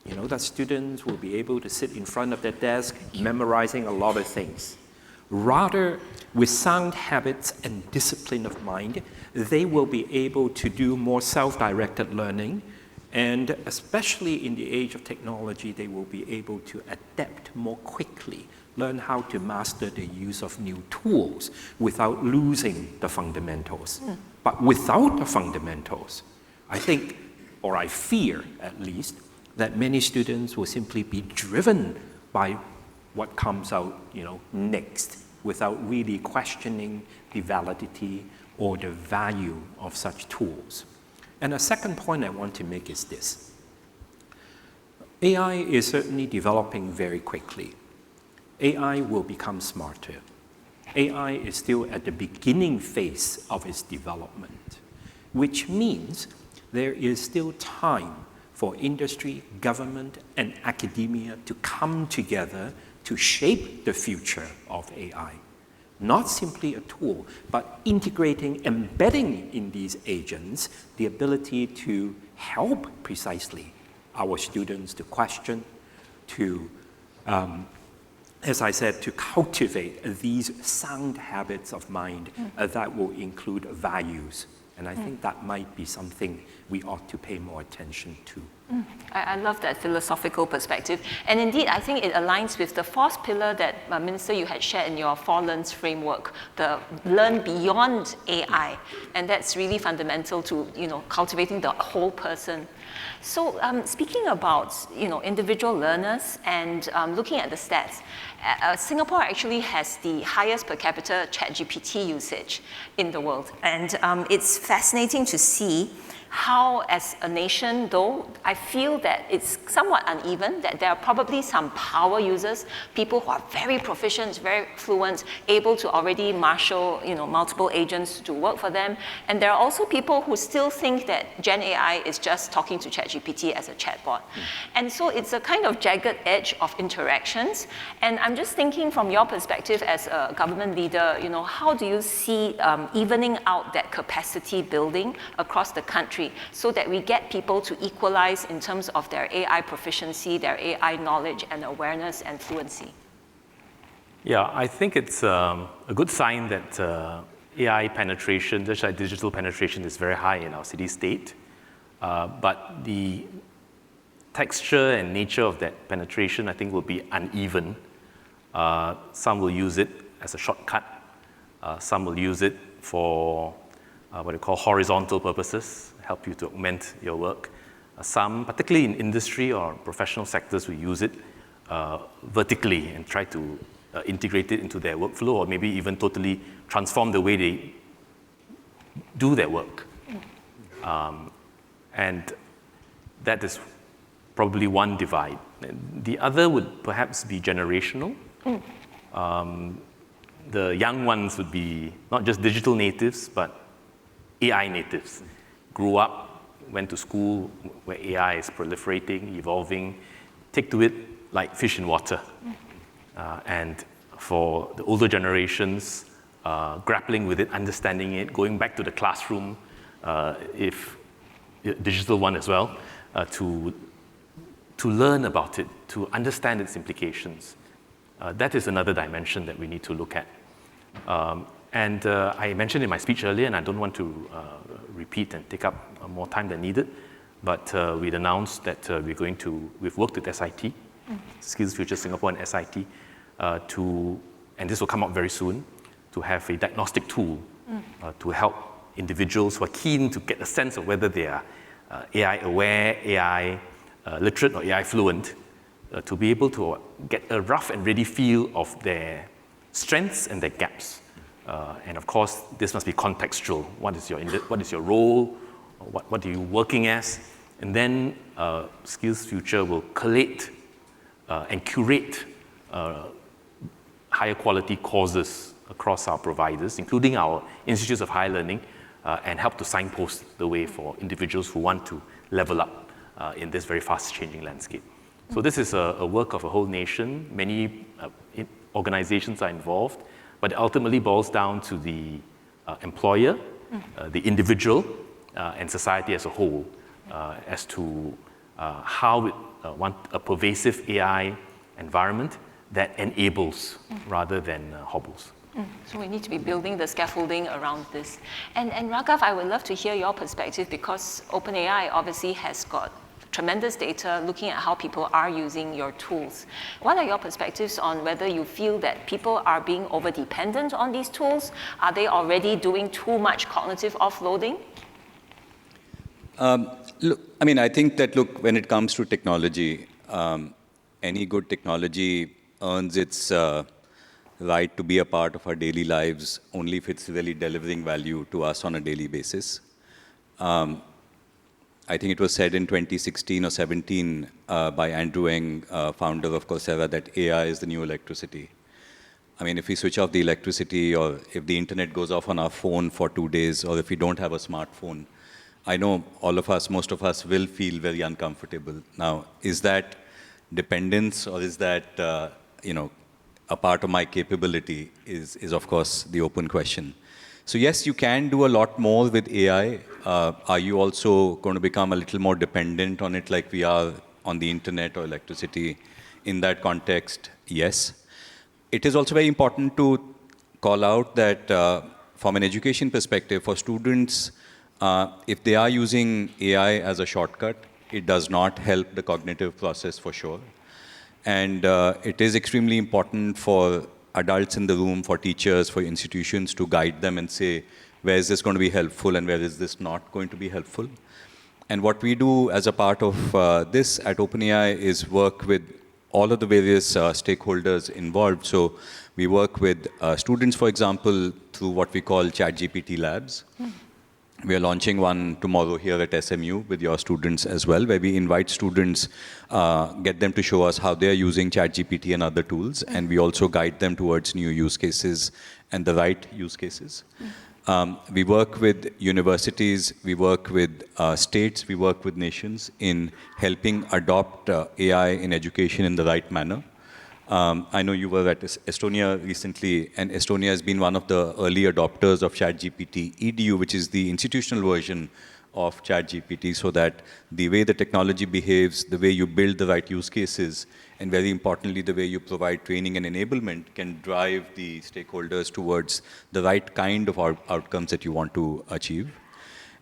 that students will be able to sit in front of their desk memorizing a lot of things. Rather, with sound habits and discipline of mind, they will be able to do more self-directed learning, and especially in the age of technology, they will be able to adapt more quickly, learn how to master the use of new tools without losing the fundamentals. But without the fundamentals, I think, or I fear at least, that many students will simply be driven by what comes out next, without really questioning the validity or the value of such tools. And a second point I want to make is this. AI is certainly developing very quickly. AI will become smarter. AI is still at the beginning phase of its development, which means there is still time for industry, government, and academia to come together to shape the future of AI. Not simply a tool, but integrating, embedding in these agents the ability to help precisely our students to question, to, as I said, to cultivate these sound habits of mind that will include values. And I think that might be something we ought to pay more attention to. I love that philosophical perspective. And indeed, I think it aligns with the fourth pillar that, Minister, you had shared in your 4 Learns framework, the learn beyond AI. And that's really fundamental to, cultivating the whole person. So speaking about, individual learners and looking at the stats, Singapore actually has the highest per capita ChatGPT usage in the world. And it's fascinating to see how, as a nation, though, I feel that it's somewhat uneven, that there are probably some power users, people who are very proficient, very fluent, able to already marshal, multiple agents to work for them. And there are also people who still think that Gen AI is just talking to ChatGPT as a chatbot. And so it's a kind of jagged edge of interactions. And I'm just thinking from your perspective as a government leader, how do you see evening out that capacity building across the country, so that we get people to equalize in terms of their AI proficiency, their AI knowledge and awareness and fluency? Yeah, I think it's a good sign that AI penetration, just like digital penetration, is very high in our city-state. But the texture and nature of that penetration, I think, will be uneven. Some will use it as a shortcut. Some will use it for what we call horizontal purposes, help you to augment your work. Some, particularly in industry or professional sectors, will use it vertically and try to integrate it into their workflow, or maybe even totally transform the way they do their work. And that is probably one divide. The other would perhaps be generational. The young ones would be not just digital natives, but AI natives. Grew up, went to school where AI is proliferating, evolving, take to it like fish in water. And for the older generations, grappling with it, understanding it, going back to the classroom, if digital one as well, to learn about it, to understand its implications. That is another dimension that we need to look at. And I mentioned in my speech earlier, and I don't want to repeat and take up more time than needed, but we'd announced that we've worked with SIT, Skills Future Singapore and SIT, and this will come up very soon, to have a diagnostic tool to help individuals who are keen to get a sense of whether they are AI aware, AI literate, or AI fluent, to be able to get a rough and ready feel of their strengths and their gaps. And of course, this must be contextual. What is your role? What are you working as? And then Skills Future will collate and curate higher quality courses across our providers, including our institutes of higher learning, and help to signpost the way for individuals who want to level up in this very fast-changing landscape. So this is a work of a whole nation. Many organizations are involved, but it ultimately boils down to the employer, the individual, and society as a whole, as to how we want a pervasive AI environment that enables rather than hobbles. So we need to be building the scaffolding around this. And Raghav, I would love to hear your perspective, because OpenAI obviously has got tremendous data looking at how people are using your tools. What are your perspectives on whether you feel that people are being over-dependent on these tools? Are they already doing too much cognitive offloading? Look, I think that, when it comes to technology, any good technology earns its right to be a part of our daily lives only if it's really delivering value to us on a daily basis. I think it was said in 2016 or 17 by Andrew Ng, founder of Coursera, that AI is the new electricity. If we switch off the electricity, or if the internet goes off on our phone for 2 days, or if we don't have a smartphone, I know all of us, most of us, will feel very uncomfortable. Now, is that dependence, or is that, a part of my capability is of course the open question. So yes, you can do a lot more with AI. Are you also going to become a little more dependent on it like we are on the internet or electricity? In that context, yes. It is also very important to call out that from an education perspective, for students, if they are using AI as a shortcut, It does not help the cognitive process for sure. And it is extremely important for adults in the room, for teachers, for institutions to guide them and say, where is this going to be helpful and where is this not going to be helpful? And what we do as a part of this at OpenAI is work with all of the various stakeholders involved. So we work with students, for example, through what we call ChatGPT Labs. We are launching one tomorrow here at SMU with your students as well, where we invite students, get them to show us how they are using ChatGPT and other tools, and we also guide them towards new use cases and the right use cases. We work with universities, we work with states, we work with nations in helping adopt AI in education in the right manner. I know you were at Estonia recently, and Estonia has been one of the early adopters of ChatGPT EDU, which is the institutional version of ChatGPT, so that the way the technology behaves, the way you build the right use cases, and very importantly, the way you provide training and enablement can drive the stakeholders towards the right kind of outcomes that you want to achieve.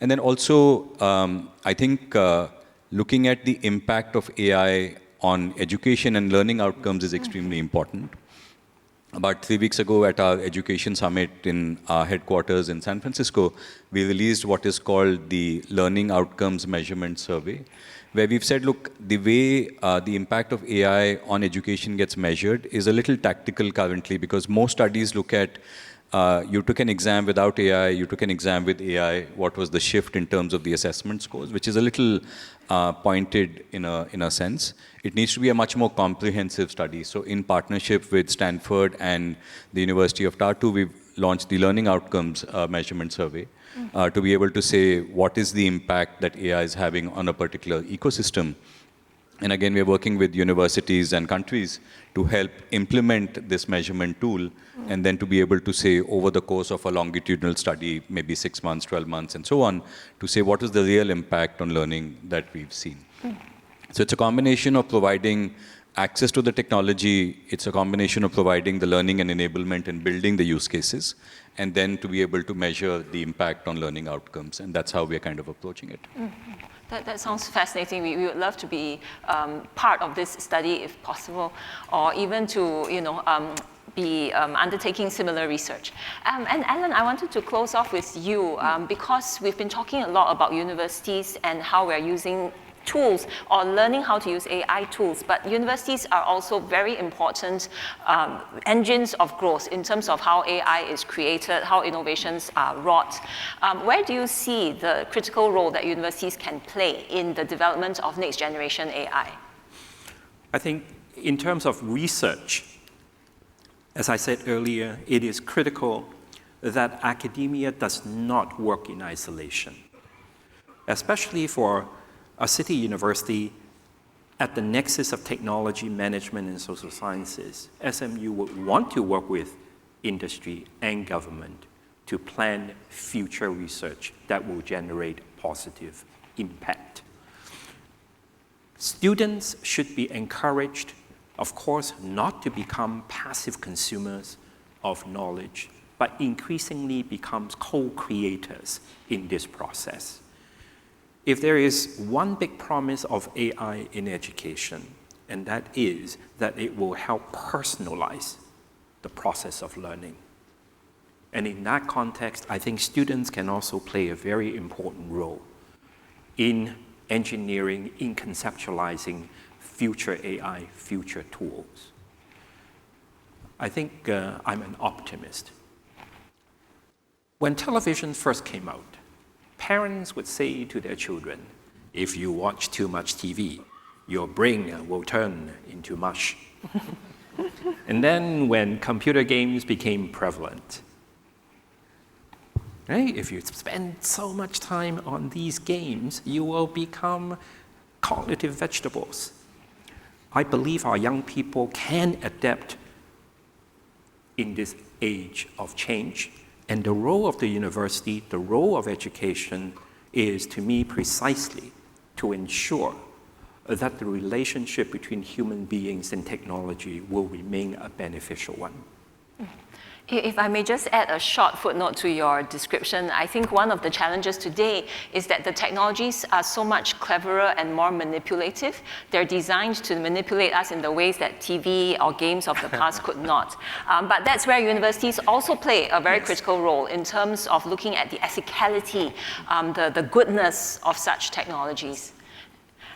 And then also, I think looking at the impact of AI on education and learning outcomes is extremely important. About 3 weeks ago at our education summit in our headquarters in San Francisco, we released what is called the Learning Outcomes Measurement Survey, where we've said, look, the way the impact of AI on education gets measured is a little tactical currently, because most studies look at you took an exam without AI, you took an exam with AI, what was the shift in terms of the assessment scores, which is a little pointed in a sense. It needs to be a much more comprehensive study. So in partnership with Stanford and the University of Tartu, we've launched the Learning Outcomes Measurement Survey to be able to say what is the impact that AI is having on a particular ecosystem. And again, we're working with universities and countries to help implement this measurement tool, and then to be able to say over the course of a longitudinal study, maybe 6 months, 12 months, and so on, to say what is the real impact on learning that we've seen. So it's a combination of providing access to the technology, it's a combination of providing the learning and enablement and building the use cases, and then to be able to measure the impact on learning outcomes. And that's how we're kind of approaching it. That sounds fascinating. We would love to be part of this study if possible, or even to be undertaking similar research. And Alan, I wanted to close off with you because we've been talking a lot about universities and how we're using tools or learning how to use AI tools, but universities are also very important engines of growth in terms of how AI is created, how innovations are wrought. Where do you see the critical role that universities can play in the development of next generation AI? I think in terms of research, as I said earlier, it is critical that academia does not work in isolation, especially for a city university at the nexus of technology, management, and social sciences. SMU would want to work with industry and government to plan future research that will generate positive impact. Students should be encouraged, of course, not to become passive consumers of knowledge, but increasingly becomes co-creators in this process. If there is one big promise of AI in education, and that is that it will help personalize the process of learning. And in that context, I think students can also play a very important role in engineering, in conceptualizing future AI, future tools. I think I'm an optimist. When television first came out, parents would say to their children, if you watch too much TV, your brain will turn into mush. And then when computer games became prevalent, right? If you spend so much time on these games, you will become cognitive vegetables. I believe our young people can adapt in this age of change. And the role of the university, the role of education is, to me, precisely to ensure that the relationship between human beings and technology will remain a beneficial one. If I may just add a short footnote to your description, I think one of the challenges today is that the technologies are so much cleverer and more manipulative. They're designed to manipulate us in the ways that TV or games of the past could not. But that's where universities also play a very critical role in terms of looking at the ethicality, the goodness of such technologies.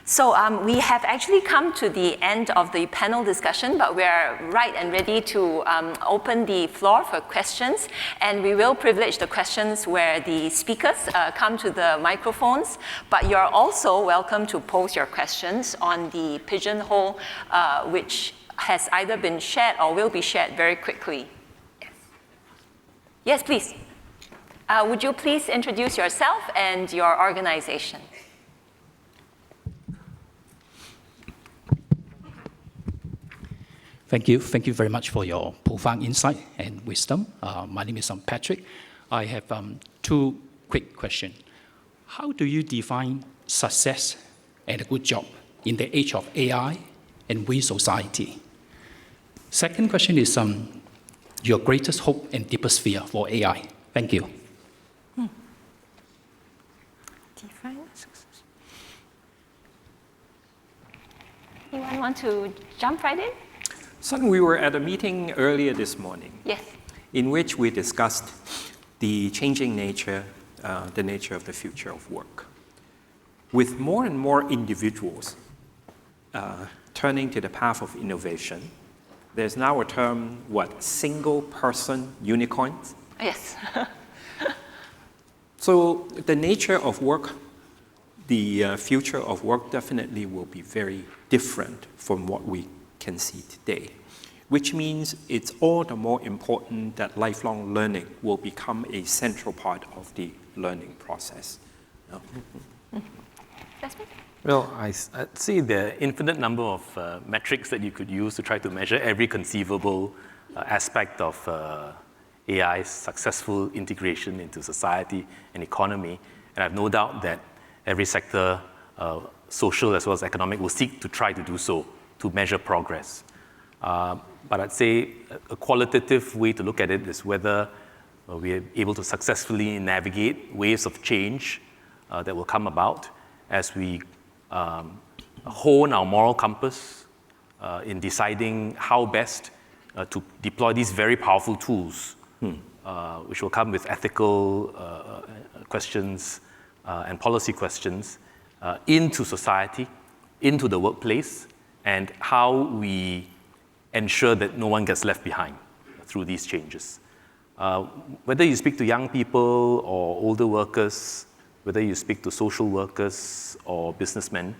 So we have actually come to the end of the panel discussion, but we're right and ready to open the floor for questions. And we will privilege the questions where the speakers come to the microphones, but you're also welcome to pose your questions on the pigeonhole, which has either been shared or will be shared very quickly. Yes, please. Would you please introduce yourself and your organization? Thank you. Thank you very much for your profound insight and wisdom. My name is Patrick. I have two quick questions. How do you define success and a good job in the age of AI and we society? Second question is your greatest hope and deepest fear for AI. Thank you. Define success. Anyone want to jump right in? So we were at a meeting earlier this morning. Yes. In which we discussed the changing nature, the nature of the future of work. With more and more individuals turning to the path of innovation, there's now a term, single person unicorns? Yes. So the nature of work, the future of work definitely will be very different from what we can see today, which means it's all the more important that lifelong learning will become a central part of the learning process. Well, I see the infinite number of metrics that you could use to try to measure every conceivable aspect of AI's successful integration into society and economy. And I have no doubt that every sector, social as well as economic, will seek to try to do so, to measure progress. But I'd say a qualitative way to look at it is whether we are able to successfully navigate waves of change that will come about as we hone our moral compass in deciding how best to deploy these very powerful tools, which will come with ethical questions and policy questions into society, into the workplace, and how we ensure that no one gets left behind through these changes. Whether you speak to young people or older workers, whether you speak to social workers or businessmen,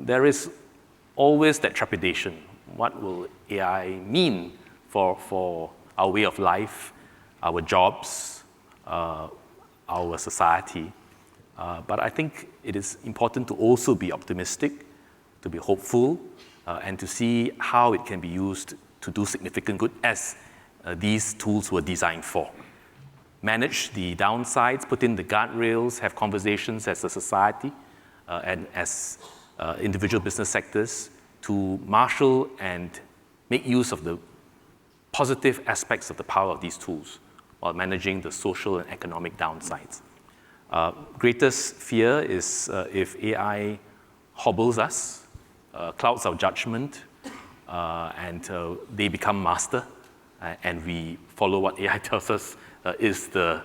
there is always that trepidation. What will AI mean for our way of life, our jobs, our society? But I think it is important to also be optimistic, to be hopeful, and to see how it can be used to do significant good as these tools were designed for. Manage the downsides, put in the guardrails, have conversations as a society and as individual business sectors to marshal and make use of the positive aspects of the power of these tools while managing the social and economic downsides. Greatest fear is if AI hobbles us, clouds our judgment, and they become master, and we follow what AI tells us is the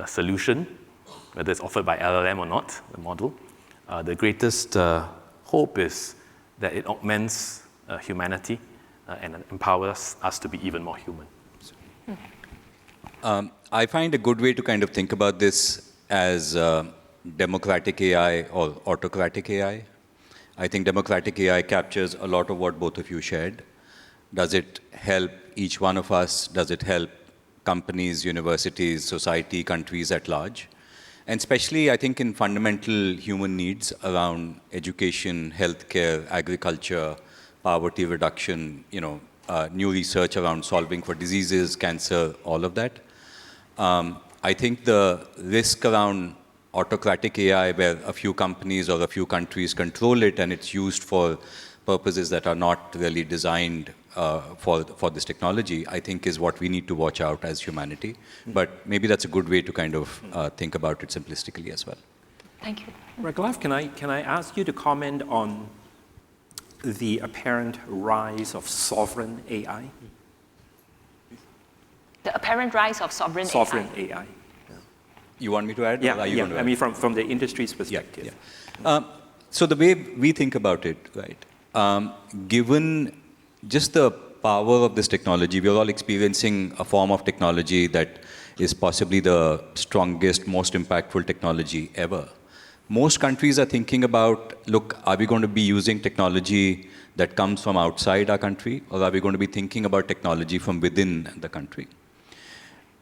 solution, whether it's offered by LLM or not, the model. The greatest hope is that it augments humanity and empowers us to be even more human. I find a good way to kind of think about this as democratic AI or autocratic AI. I think democratic AI captures a lot of what both of you shared. Does it help each one of us? Does it help companies, universities, society, countries at large? And especially, I think, in fundamental human needs around education, healthcare, agriculture, poverty reduction, new research around solving for diseases, cancer, all of that. I think the risk around autocratic AI, where a few companies or a few countries control it and it's used for purposes that are not really designed for this technology, I think is what we need to watch out as humanity. But maybe that's a good way to kind of think about it simplistically as well. Thank you. Raghav, can I ask you to comment on the apparent rise of sovereign AI? The apparent rise of sovereign AI. Sovereign AI. You want me to add? Yeah, Or are you going to I add? mean, from the industry's perspective. Yeah. So the way we think about it, right, given just the power of this technology, we are all experiencing a form of technology that is possibly the strongest, most impactful technology ever. Most countries are thinking about, look, are we going to be using technology that comes from outside our country, or are we going to be thinking about technology from within the country?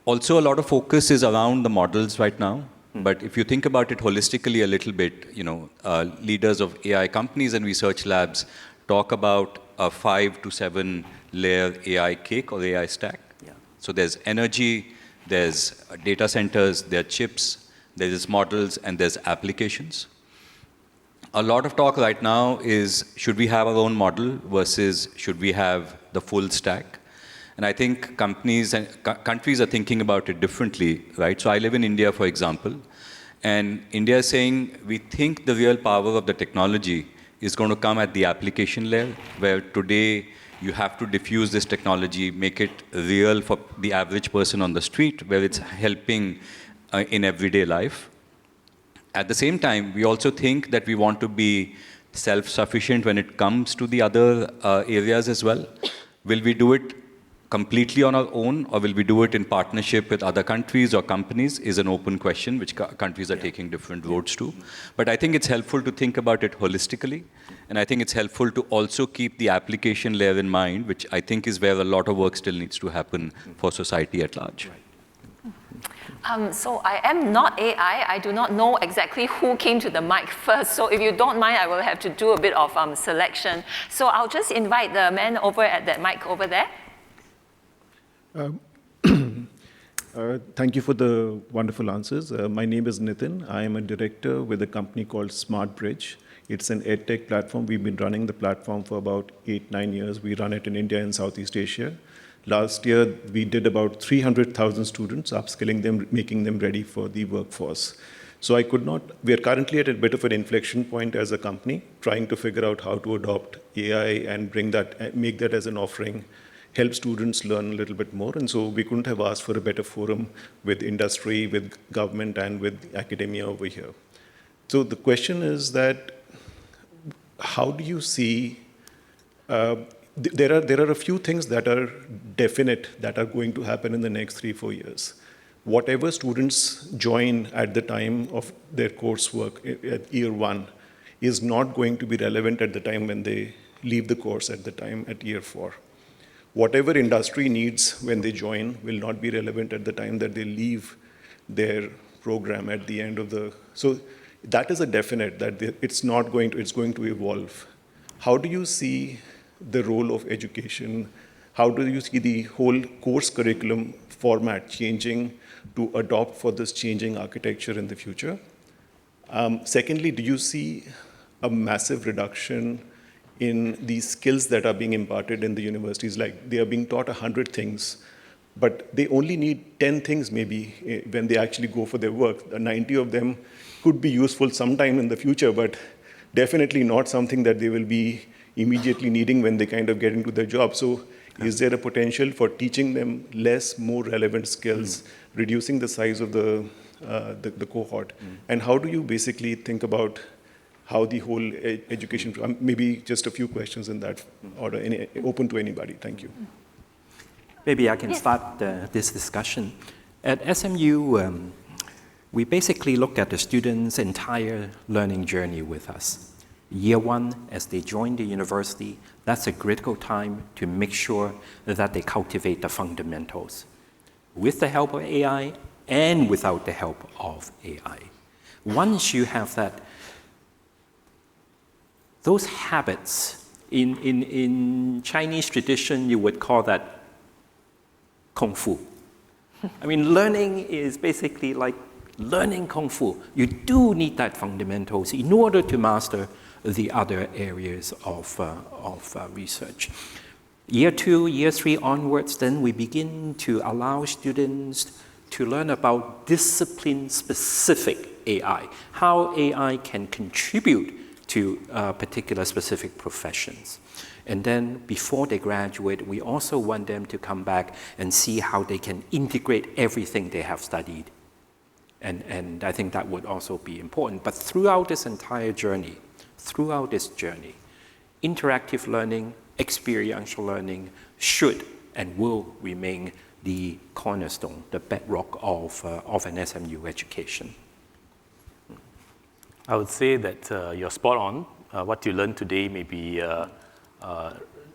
Also, a lot of focus is around the models right now. But if you think about it holistically a little bit, leaders of AI companies and research labs talk about a 5 to 7 layer AI cake or AI stack. Yeah. So there's energy, there's data centers, there are chips, there's models, and there's applications. A lot of talk right now is, should we have our own model versus should we have the full stack? And I think companies and countries are thinking about it differently, right? So I live in India, for example, and India is saying, we think the real power of the technology is going to come at the application layer, where today you have to diffuse this technology, make it real for the average person on the street, where it's helping in everyday life. At the same time, we also think that we want to be self-sufficient when it comes to the other areas as well. Will we do it completely on our own, or will we do it in partnership with other countries or companies, is an open question, which countries are taking different roads to. But I think it's helpful to think about it holistically, and I think it's helpful to also keep the application layer in mind, which I think is where a lot of work still needs to happen for society at large. So I am not AI. I do not know exactly who came to the mic first. So if you don't mind, I will have to do a bit of selection. So I'll just invite the man over at that mic over there. Thank you for the wonderful answers. My name is Nitin. I am a director with a company called SmartBridge. It's an edtech platform. We've been running the platform for about 8-9 years. We run it in India and Southeast Asia. Last year, we did about 300,000 students, upskilling them, making them ready for the workforce. So we are currently at a bit of an inflection point as a company, trying to figure out how to adopt AI and make that as an offering, help students learn a little bit more. And so we couldn't have asked for a better forum with industry, with government, and with academia over here. So the question is that, how do you see, there are a few things that are definite that are going to happen in the next 3-4 years. Whatever students join at the time of their coursework at year 1 is not going to be relevant at the time when they leave the course at year 4. Whatever industry needs when they join will not be relevant at the time that they leave their program at the end of the. So that is a definite, that it's going to evolve. How do you see the role of education? How do you see the whole course curriculum format changing to adopt for this changing architecture in the future? Secondly, do you see a massive reduction in the skills that are being imparted in the universities? Like, they are being taught 100 things, but they only need 10 things maybe when they actually go for their work. 90 of them could be useful sometime in the future, but definitely not something that they will be immediately needing when they kind of get into their job. So is there a potential for teaching them less, more relevant skills, reducing the size of the cohort? And how do you basically think about how the whole education, maybe just a few questions in that order, open to anybody. Thank you. Maybe I can start this discussion. At SMU, we basically look at the students' entire learning journey with us. Year 1, as they join the university, that's a critical time to make sure that they cultivate the fundamentals, with the help of AI and without the help of AI. Once you have that, those habits, in Chinese tradition, you would call that Kung Fu. I mean, learning is basically like learning Kung Fu. You do need that fundamentals in order to master the other areas of research. Year 2, Year 3 onwards, then we begin to allow students to learn about discipline-specific AI, how AI can contribute to particular specific professions. And then before they graduate, we also want them to come back and see how they can integrate everything they have studied. And I think that would also be important. But throughout this entire journey, interactive learning, experiential learning should and will remain the cornerstone, the bedrock of an SMU education. I would say that you're spot on. What you learn today may be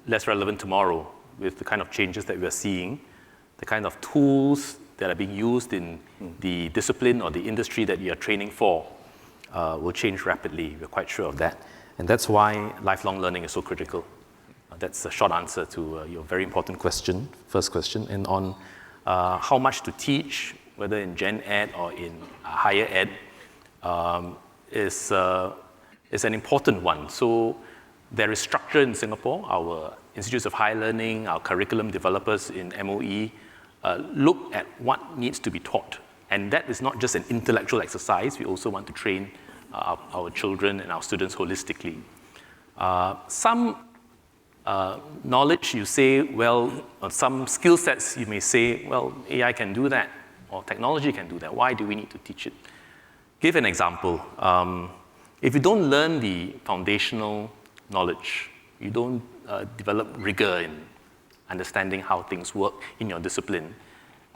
less relevant tomorrow with the kind of changes that we are seeing, the kind of tools that are being used in the discipline or the industry that you are training for will change rapidly. We're quite sure of that. And that's why lifelong learning is so critical. That's a short answer to your very important question, first question. And on how much to teach, whether in Gen Ed or in higher ed, is an important one. So there is structure in Singapore. Our institutes of higher learning, our curriculum developers in MOE look at what needs to be taught. And that is not just an intellectual exercise. We also want to train our children and our students holistically. Some knowledge, you say, well, on some skill sets, you may say, well, AI can do that, or technology can do that. Why do we need to teach it? Give an example. If you don't learn the foundational knowledge, you don't develop rigor in understanding how things work in your discipline,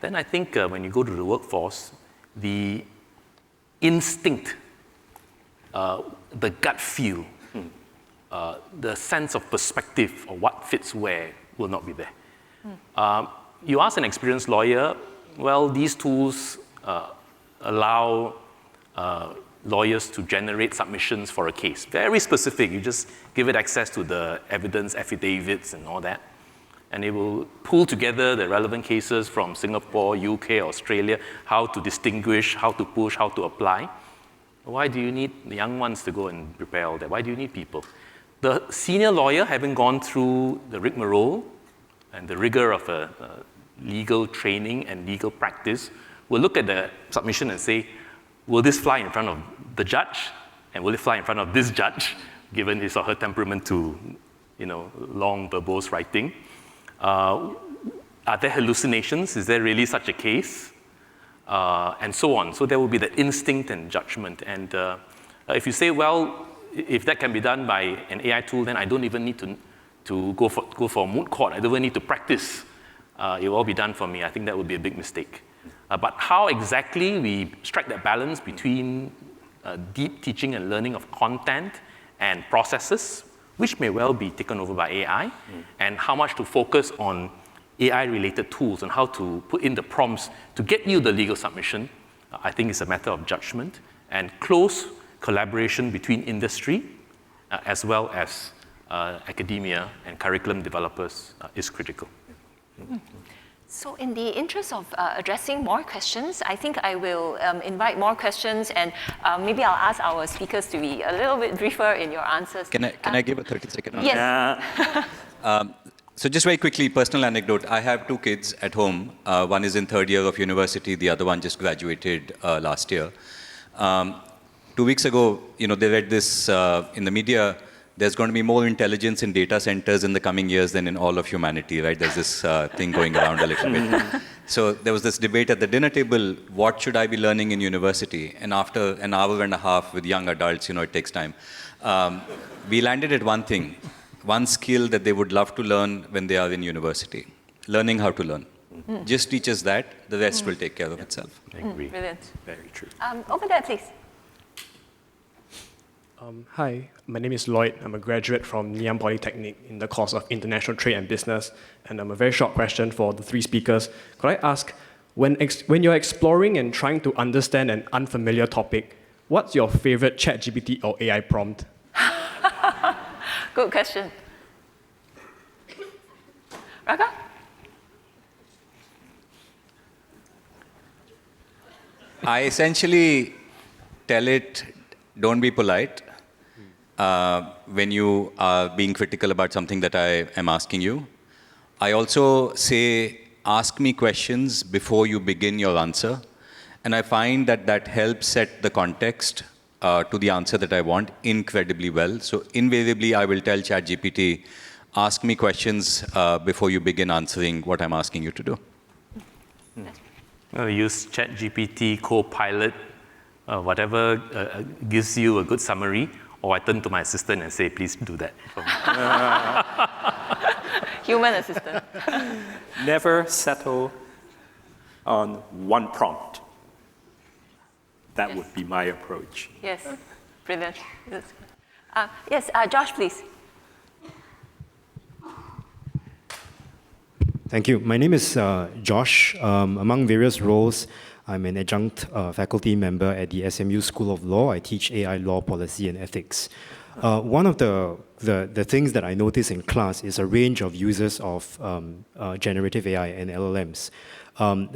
then I think when you go to the workforce, the instinct, the gut feel, the sense of perspective of what fits where will not be there. You ask an experienced lawyer, well, these tools allow lawyers to generate submissions for a case. Very specific. You just give it access to the evidence, affidavits, and all that. And it will pull together the relevant cases from Singapore, UK, Australia, how to distinguish, how to push, how to apply. Why do you need the young ones to go and prepare all that? Why do you need people? The senior lawyer, having gone through the rigmarole and the rigor of a legal training and legal practice, will look at the submission and say, will this fly in front of the judge? And will it fly in front of this judge, given his or her temperament to, long verbose writing? Are there hallucinations? Is there really such a case? And so on. So there will be the instinct and judgment. And if you say, well, if that can be done by an AI tool, then I don't even need to go for a moot court. I don't even need to practice. It will all be done for me. I think that would be a big mistake. But how exactly we strike that balance between deep teaching and learning of content and processes, which may well be taken over by AI, and how much to focus on AI-related tools and how to put in the prompts to get you the legal submission, I think is a matter of judgment and close collaboration between industry as well as academia and curriculum developers is critical. So in the interest of addressing more questions, I think I will invite more questions, and maybe I'll ask our speakers to be a little bit briefer in your answers. Can I give a 30-second answer? Yes. So just very quickly, personal anecdote. I have 2 kids at home. One is in 3rd year of university. The other one just graduated last year. 2 weeks ago, they read this in the media. There's going to be more intelligence in data centers in the coming years than in all of humanity, right? There's this thing going around a little bit. So there was this debate at the dinner table, what should I be learning in university? And after an hour and a half with young adults, it takes time. We landed at one thing, one skill that they would love to learn when they are in university, learning how to learn. Just teach us that, the rest will take care of itself. I agree. Brilliant. Very true. Over there, please. Hi, my name is Lloyd. I'm a graduate from Ngee Ann Polytechnic in the course of International Trade and Business. And a very short question for the 3 speakers. Could I ask, when you're exploring and trying to understand an unfamiliar topic, what's your favorite ChatGPT or AI prompt? Good question. Raghav? I essentially tell it, don't be polite. when you are being critical about something that I am asking you. I also say, ask me questions before you begin your answer. And I find that that helps set the context to the answer that I want incredibly well. So invariably, I will tell ChatGPT, ask me questions before you begin answering what I'm asking you to do. Use ChatGPT, Copilot, whatever gives you a good summary, or I turn to my assistant and say, please do that for me. Human assistant. Never settle on one prompt. That would be my approach. Yes, brilliant. Yes, Josh, please. Thank you. My name is Josh. Among various roles, I'm an adjunct faculty member at the SMU School of Law. I teach AI law, policy, and ethics. One of the things that I notice in class is a range of uses of generative AI and LLMs.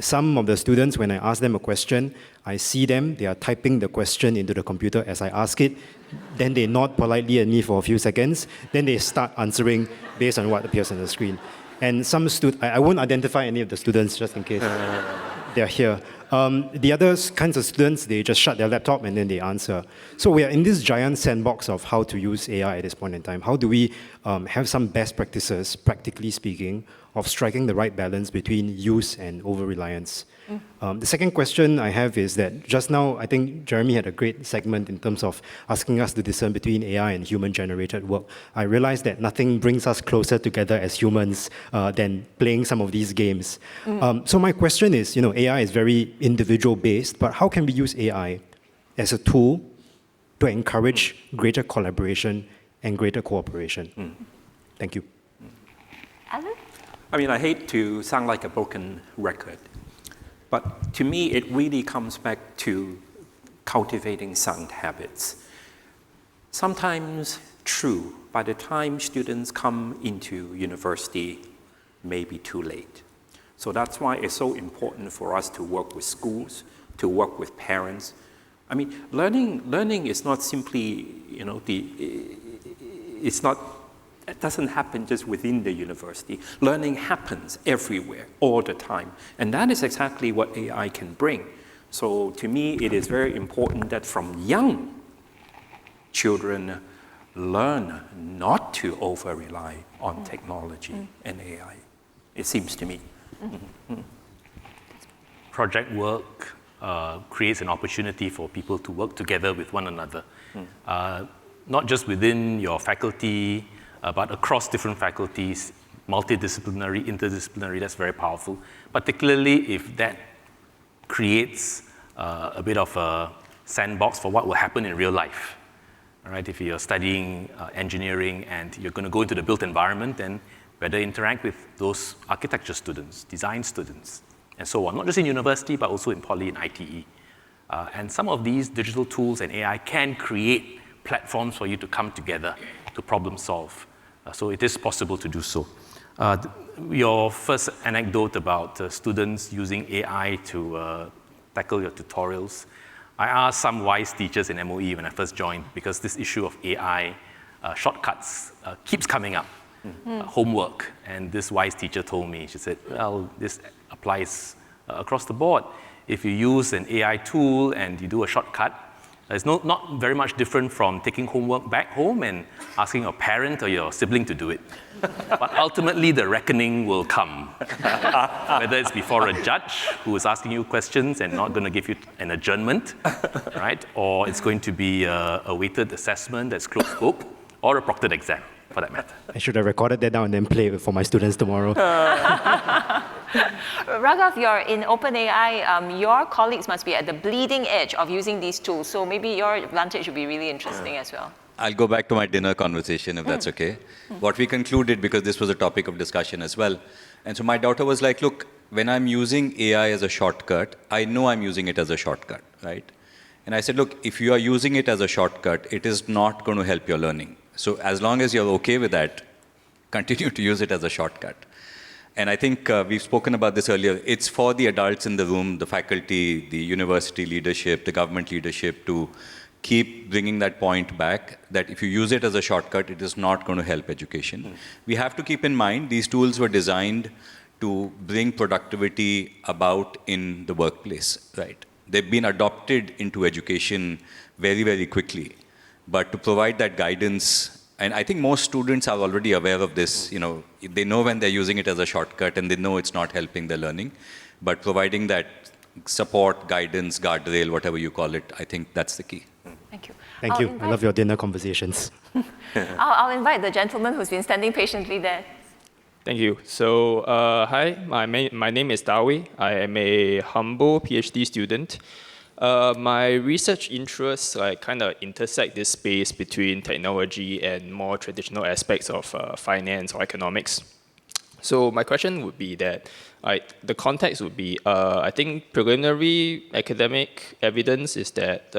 Some of the students, when I ask them a question, I see them, they are typing the question into the computer as I ask it, then they nod politely at me for a few seconds, then they start answering based on what appears on the screen. And some I won't identify any of the students just in case they're here. The other kinds of students, they just shut their laptop and then they answer. So we are in this giant sandbox of how to use AI at this point in time. How do we have some best practices, practically speaking, of striking the right balance between use and over-reliance? The second question I have is that just now, I think Jeremy had a great segment in terms of asking us to discern between AI and human-generated work. I realized that nothing brings us closer together as humans than playing some of these games. So my question is, AI is very individual-based, but how can we use AI as a tool to encourage greater collaboration and greater cooperation? Thank you. Alan? I mean, I hate to sound like a broken record, but to me, it really comes back to cultivating sound habits. Sometimes true, by the time students come into university, may be too late. So that's why it's so important for us to work with schools, to work with parents. I mean, learning is not simply, it doesn't happen just within the university. Learning happens everywhere, all the time. And that is exactly what AI can bring. So to me, it is very important that from young children learn not to over-rely on technology and AI, it seems to me. Project work creates an opportunity for people to work together with one another. Not just within your faculty, but across different faculties, multidisciplinary, interdisciplinary, that's very powerful, particularly if that creates a bit of a sandbox for what will happen in real life. All right, if you're studying engineering and you're going to go into the built environment, then better interact with those architecture students, design students, and so on, not just in university, but also in poly and ITE. And some of these digital tools and AI can create platforms for you to come together to problem solve. So it is possible to do so. Your first anecdote about students using AI to tackle your tutorials. I asked some wise teachers in MOE when I first joined, because this issue of AI shortcuts keeps coming up. Homework. And this wise teacher told me, she said, well, this applies across the board. If you use an AI tool and you do a shortcut, it's not very much different from taking homework back home and asking your parent or your sibling to do it. But ultimately, the reckoning will come. Whether it's before a judge who is asking you questions and not going to give you an adjournment, right? Or it's going to be a weighted assessment that's closed book, or a proctored exam, for that matter. I should have recorded that down and then play it for my students tomorrow. Raghav, you're in OpenAI. Your colleagues must be at the bleeding edge of using these tools. So maybe your advantage would be really interesting as well. I'll go back to my dinner conversation, if that's okay. What we concluded, because this was a topic of discussion as well. And so my daughter was like, look, when I'm using AI as a shortcut, I know I'm using it as a shortcut, right? And I said, look, if you are using it as a shortcut, it is not going to help your learning. So as long as you're okay with that, continue to use it as a shortcut. And I think we've spoken about this earlier. It's for the adults in the room, the faculty, the university leadership, the government leadership to keep bringing that point back, that if you use it as a shortcut, it is not going to help education. We have to keep in mind these tools were designed to bring productivity about in the workplace, right? They've been adopted into education very, very quickly. But to provide that guidance, and I think most students are already aware of this, they know when they're using it as a shortcut and they know it's not helping their learning. But providing that support, guidance, guardrail, whatever you call it, I think that's the key. Thank you. Thank you. I love your dinner conversations. I'll invite the gentleman who's been standing patiently there. Thank you. So, hi, my name is Dawi. I am a humble PhD student. My research interests kind of intersect this space between technology and more traditional aspects of finance or economics. So my question would be that the context would be, I think preliminary academic evidence is that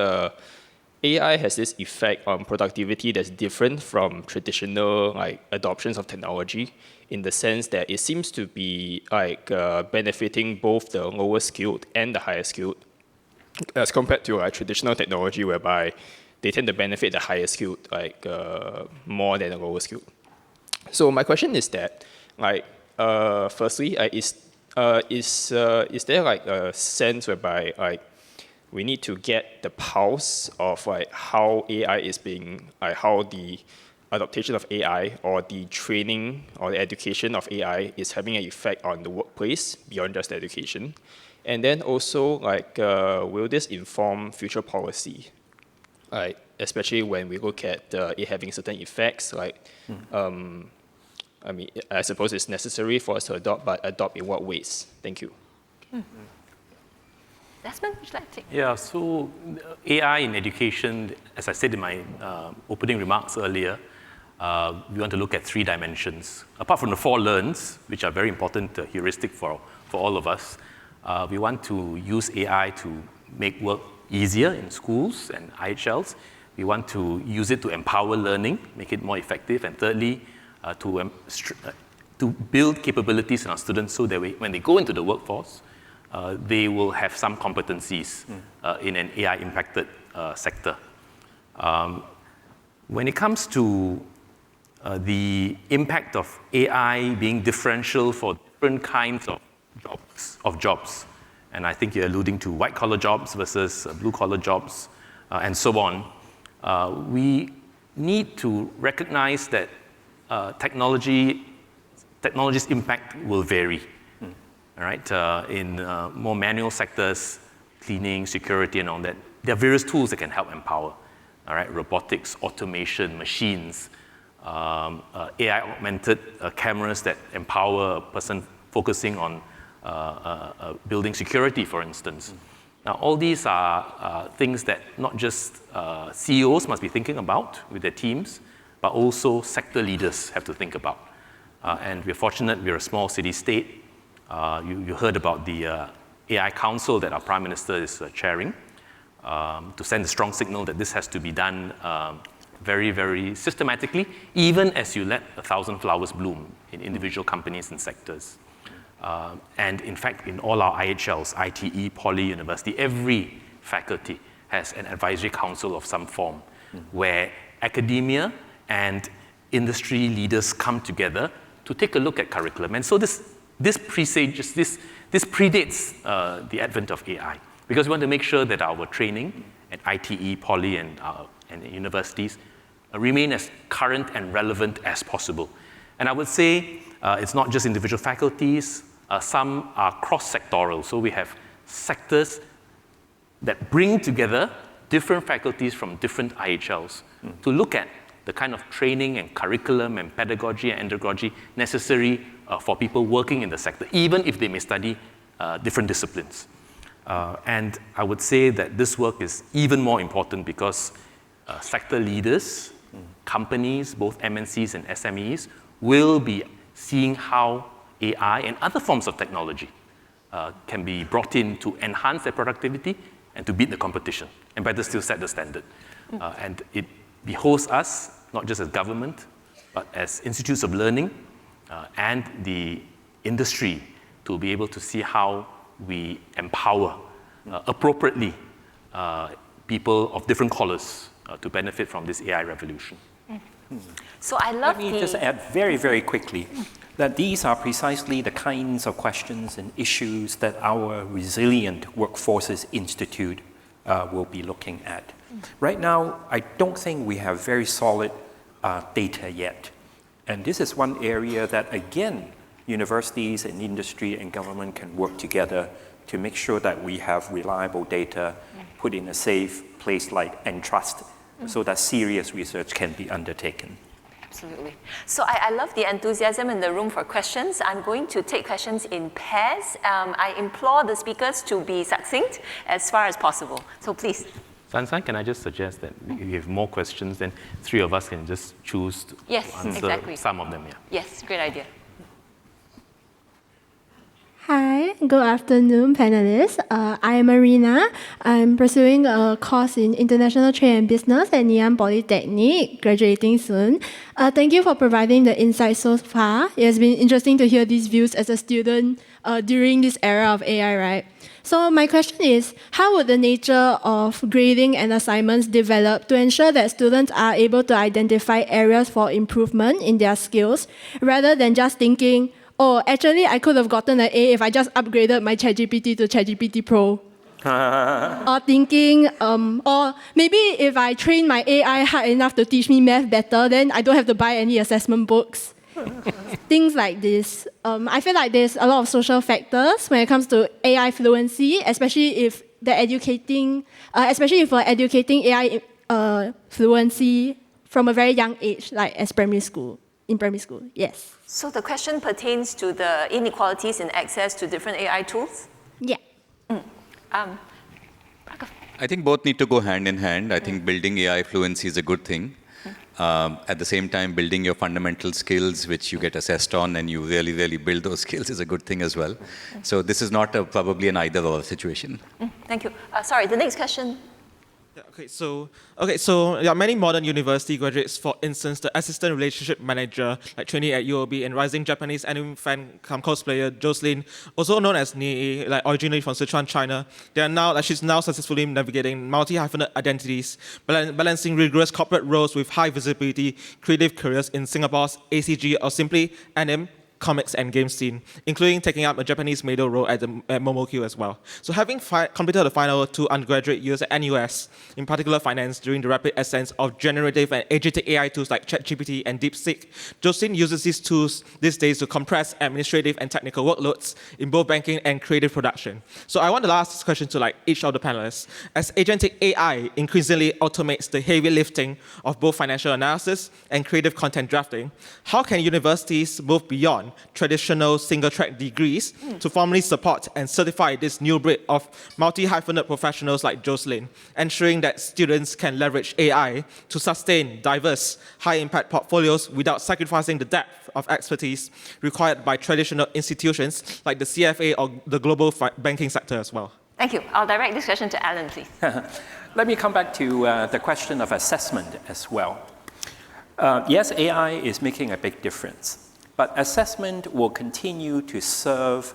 AI has this effect on productivity that's different from traditional adoptions of technology, in the sense that it seems to be benefiting both the lower skilled and the higher skilled, as compared to traditional technology whereby they tend to benefit the higher skilled more than the lower skilled. So my question is that firstly, is there a sense whereby we need to get the pulse of how AI is being, how the adaptation of AI or the training or the education of AI is having an effect on the workplace beyond just education? And then also, will this inform future policy? Especially when we look at it having certain effects, I suppose it's necessary for us to adopt, but adopt in what ways? Thank you. Desmond, would you like to take? Yeah, so AI in education, as I said in my opening remarks earlier, we want to look at 3 dimensions. Apart from the 4 learns, which are very important heuristic for all of us, we want to use AI to make work easier in schools and IHLs. We want to use it to empower learning, make it more effective. And thirdly, to build capabilities in our students so that when they go into the workforce, they will have some competencies in an AI-impacted sector. When it comes to the impact of AI being differential for different kinds of jobs, and I think you're alluding to white-collar jobs versus blue-collar jobs, and so on, we need to recognize that technology's impact will vary. All right, in more manual sectors, cleaning, security, and all that, there are various tools that can help empower. All right, robotics, automation, machines, AI-augmented cameras that empower a person focusing on building security, for instance. Now, all these are things that not just CEOs must be thinking about with their teams, but also sector leaders have to think about. And we're fortunate, we're a small city-state. You heard about the AI Council that our Prime Minister is chairing to send a strong signal that this has to be done very, very systematically, even as you let 1,000 flowers bloom in individual companies and sectors. And in fact, in all our IHLs, ITE, Poly, University, every faculty has an advisory council of some form where academia and industry leaders come together to take a look at curriculum. And so this predates the advent of AI, because we want to make sure that our training at ITE, Poly, and universities remain as current and relevant as possible. And I would say it's not just individual faculties, some are cross-sectoral. So we have sectors that bring together different faculties from different IHLs to look at the kind of training and curriculum and pedagogy and andragogy necessary for people working in the sector, even if they may study different disciplines. And I would say that this work is even more important because sector leaders, companies, both MNCs and SMEs, will be seeing how AI and other forms of technology can be brought in to enhance their productivity and to beat the competition, and better still set the standard. And it behoves us, not just as government, but as institutes of learning and the industry, to be able to see how we empower appropriately people of different colours to benefit from this AI revolution. So I love Let me just add very, very quickly that these are precisely the kinds of questions and issues that our Resilient Workforces Institute will be looking at. Right now, I don't think we have very solid data yet. And this is one area that, again, universities and industry and government can work together to make sure that we have reliable data put in a safe place and trust so that serious research can be undertaken. Absolutely. So I love the enthusiasm in the room for questions. I'm going to take questions in pairs. I implore the speakers to be succinct as far as possible. So please. Sansan, can I just suggest that if you have more questions, then three of us can just choose to answer some of them. Yeah. Yes, great idea. Hi, good afternoon, panelists. I am Marina. I'm pursuing a course in International Trade and Business at Chian Polytechnic, graduating soon. Thank you for providing the insights so far. It has been interesting to hear these views as a student during this era of AI, right? So my question is, how would the nature of grading and assignments develop to ensure that students are able to identify areas for improvement in their skills, rather than just thinking, oh, actually, I could have gotten an A if I just upgraded my ChatGPT to ChatGPT Pro. Or thinking, or maybe if I train my AI hard enough to teach me math better, then I don't have to buy any assessment books. Things like this. I feel like there's a lot of social factors when it comes to AI fluency, especially if we're educating AI fluency from a very young age, like in primary school. Yes. So the question pertains to the inequalities in access to different AI tools? Yeah. I think both need to go hand in hand. I think building AI fluency is a good thing. At the same time, building your fundamental skills, which you get assessed on, and you really, really build those skills is a good thing as well. So this is not probably an either-or situation. Thank you. Sorry, the next question. Yeah, many modern university graduates, for instance, the assistant relationship manager, like trainee at UOB, and rising Japanese anime fan cosplayer Jocelyn, also known as Nii, like originally from Sichuan, China. She's now successfully navigating multi-hyphenate identities, balancing rigorous corporate roles with high visibility creative careers in Singapore's ACG or simply anime, comics and game scene, including taking up a Japanese middle role at Momokyu as well. So having completed the final 2 undergraduate years at NUS, in particular finance, during the rapid ascent of generative and agentic AI tools like ChatGPT and DeepSeek, Jocelyn uses these tools these days to compress administrative and technical workloads in both banking and creative production. So I want to ask this question to each of the panelists. As agentic AI increasingly automates the heavy lifting of both financial analysis and creative content drafting, how can universities move beyond traditional single-track degrees to formally support and certify this new breed of multi-hyphenate professionals like Jocelyn, ensuring that students can leverage AI to sustain diverse, high-impact portfolios without sacrificing the depth of expertise required by traditional institutions like the CFA or the global banking sector as well? Thank you. I'll direct this question to Alan, please. Let me come back to the question of assessment as well. Yes, AI is making a big difference. But assessment will continue to serve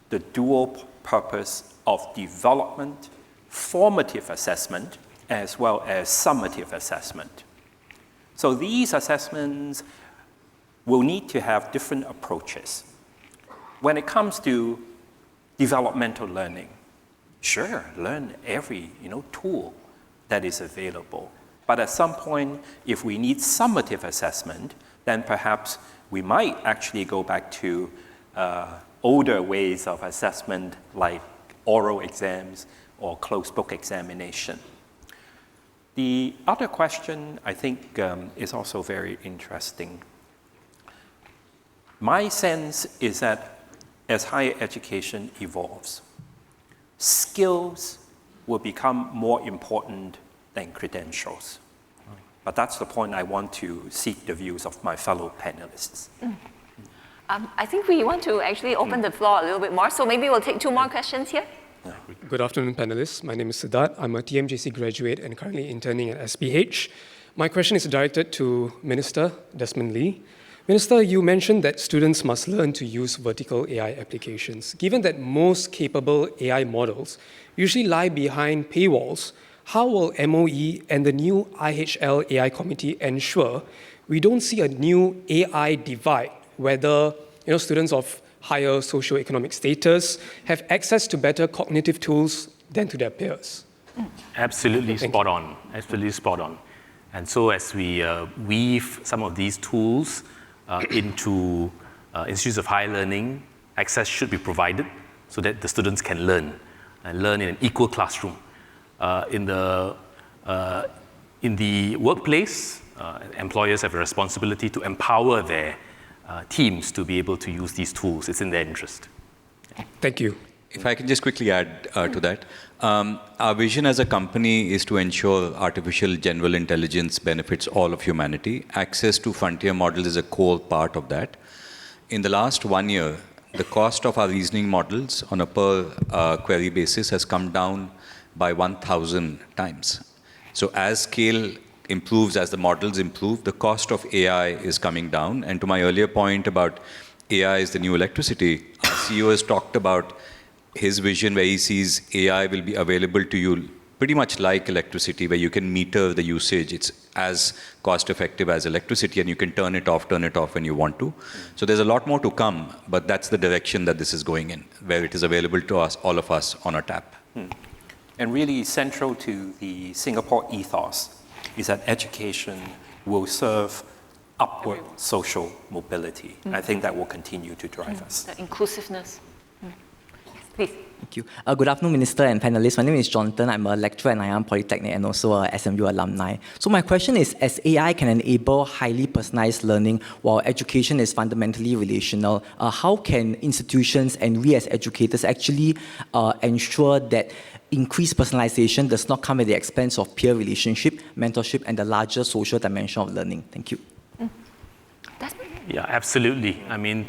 the dual purpose of development, formative assessment, as well as summative assessment. So these assessments will need to have different approaches. When it comes to developmental learning, sure, learn every tool that is available. But at some point, if we need summative assessment, then perhaps we might actually go back to older ways of assessment like oral exams or closed book examination. The other question, I think, is also very interesting. My sense is that as higher education evolves, skills will become more important than credentials. But that's the point I want to seek the views of my fellow panelists. I think we want to actually open the floor a little bit more, so maybe we'll take 2 more questions here. Good afternoon, panelists. My name is Siddharth. I'm a TMJC graduate and currently interning at SPH. My question is directed to Minister Desmond Lee. Minister, you mentioned that students must learn to use vertical AI applications. Given that most capable AI models usually lie behind paywalls, how will MOE and the new IHL AI committee ensure we don't see a new AI divide, whether students of higher socioeconomic status have access to better cognitive tools than to their peers? Absolutely spot on. Absolutely spot on. And so as we weave some of these tools into institutes of higher learning, access should be provided so that the students can learn and learn in an equal classroom. In the workplace, employers have a responsibility to empower their teams to be able to use these tools. It's in their interest. Thank you. If I can just quickly add to that. Our vision as a company is to ensure artificial general intelligence benefits all of humanity. Access to frontier models is a core part of that. In the last 1 year, the cost of our reasoning models on a per query basis has come down by 1,000 times. So as scale improves, as the models improve, the cost of AI is coming down. And to my earlier point about AI is the new electricity, our CEO has talked about his vision where he sees AI will be available to you pretty much like electricity, where you can meter the usage. It's as cost effective as electricity, and you can turn it off when you want to. So there's a lot more to come, but that's the direction that this is going in, where it is available to us, all of us, on a tap. And really central to the Singapore ethos is that education will serve upward social mobility. I think that will continue to drive us. The inclusiveness. Please. Thank you. Good afternoon, Minister and panelists. My name is Jonathan. I'm a lecturer at Nanyang Polytechnic and also a SMU alumni. So my question is, as AI can enable highly personalized learning while education is fundamentally relational, how can institutions and we as educators actually ensure that increased personalization does not come at the expense of peer relationship, mentorship, and the larger social dimension of learning? Thank you. Yeah, absolutely. I mean,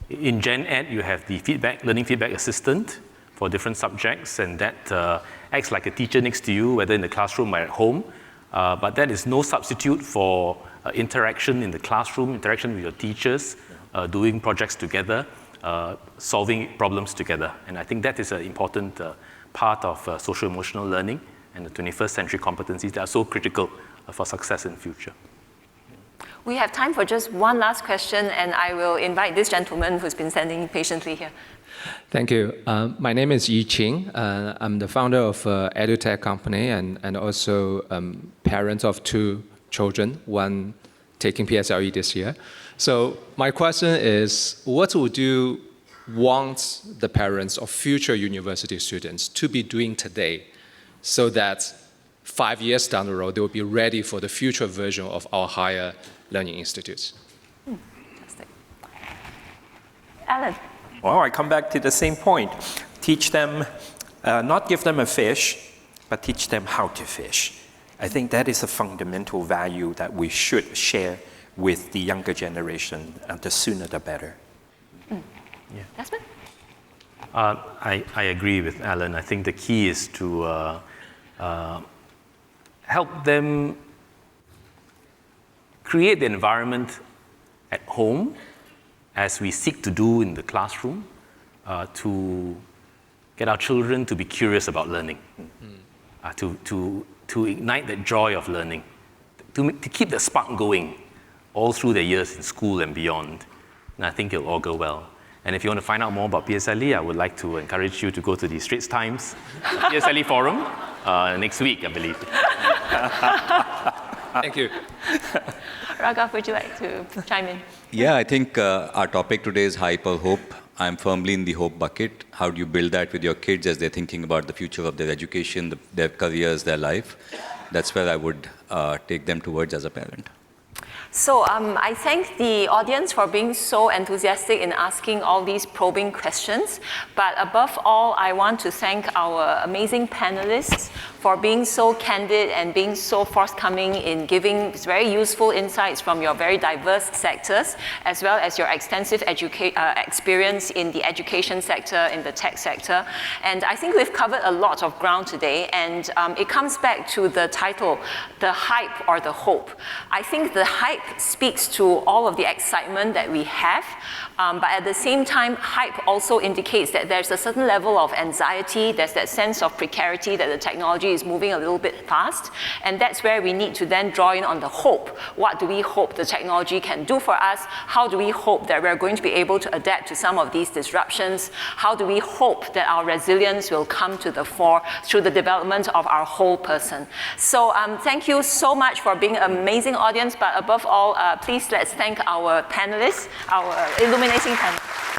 in Gen Ed, you have the learning feedback assistant for different subjects, and that acts like a teacher next to you, whether in the classroom or at home. But that is no substitute for interaction in the classroom, interaction with your teachers, doing projects together, solving problems together. And I think that is an important part of social-emotional learning and the 21st century competencies that are so critical for success in the future. We have time for just one last question, and I will invite this gentleman who's been standing patiently here. Thank you. My name is Chian. I'm the founder of an edutech company and also parent of 2 children, one taking PSLE this year. So my question is, what would you want the parents of future university students to be doing today so that 5 years down the road, they will be ready for the future version of our higher learning institutes? Fantastic. Alan. Well, I come back to the same point. Teach them, not give them a fish, but teach them how to fish. I think that is a fundamental value that we should share with the younger generation. The sooner the better. Yeah. Desmond? I agree with Alan. I think the key is to help them create the environment at home, as we seek to do in the classroom, to get our children to be curious about learning, to ignite that joy of learning, to keep the spark going all through their years in school and beyond. And I think it'll all go well. And if you want to find out more about PSLE, I would like to encourage you to go to the Straits Times PSLE Forum next week, I believe. Thank you. Raghav, would you like to chime in? Yeah, I think our topic today is hype or hope. I'm firmly in the hope bucket. How do you build that with your kids as they're thinking about the future of their education, their careers, their life? That's where I would take them towards as a parent. So I thank the audience for being so enthusiastic in asking all these probing questions. But above all, I want to thank our amazing panelists for being so candid and being so forthcoming in giving very useful insights from your very diverse sectors, as well as your extensive experience in the education sector, in the tech sector. And I think we've covered a lot of ground today, and it comes back to the title, the hype or the hope. I think the hype speaks to all of the excitement that we have, but at the same time, hype also indicates that there's a certain level of anxiety, there's that sense of precarity that the technology is moving a little bit fast, and that's where we need to then draw in on the hope. What do we hope the technology can do for us? How do we hope that we're going to be able to adapt to some of these disruptions? How do we hope that our resilience will come to the fore through the development of our whole person? So thank you so much for being an amazing audience, but above all, please let's thank our panelists, our illuminating panelists.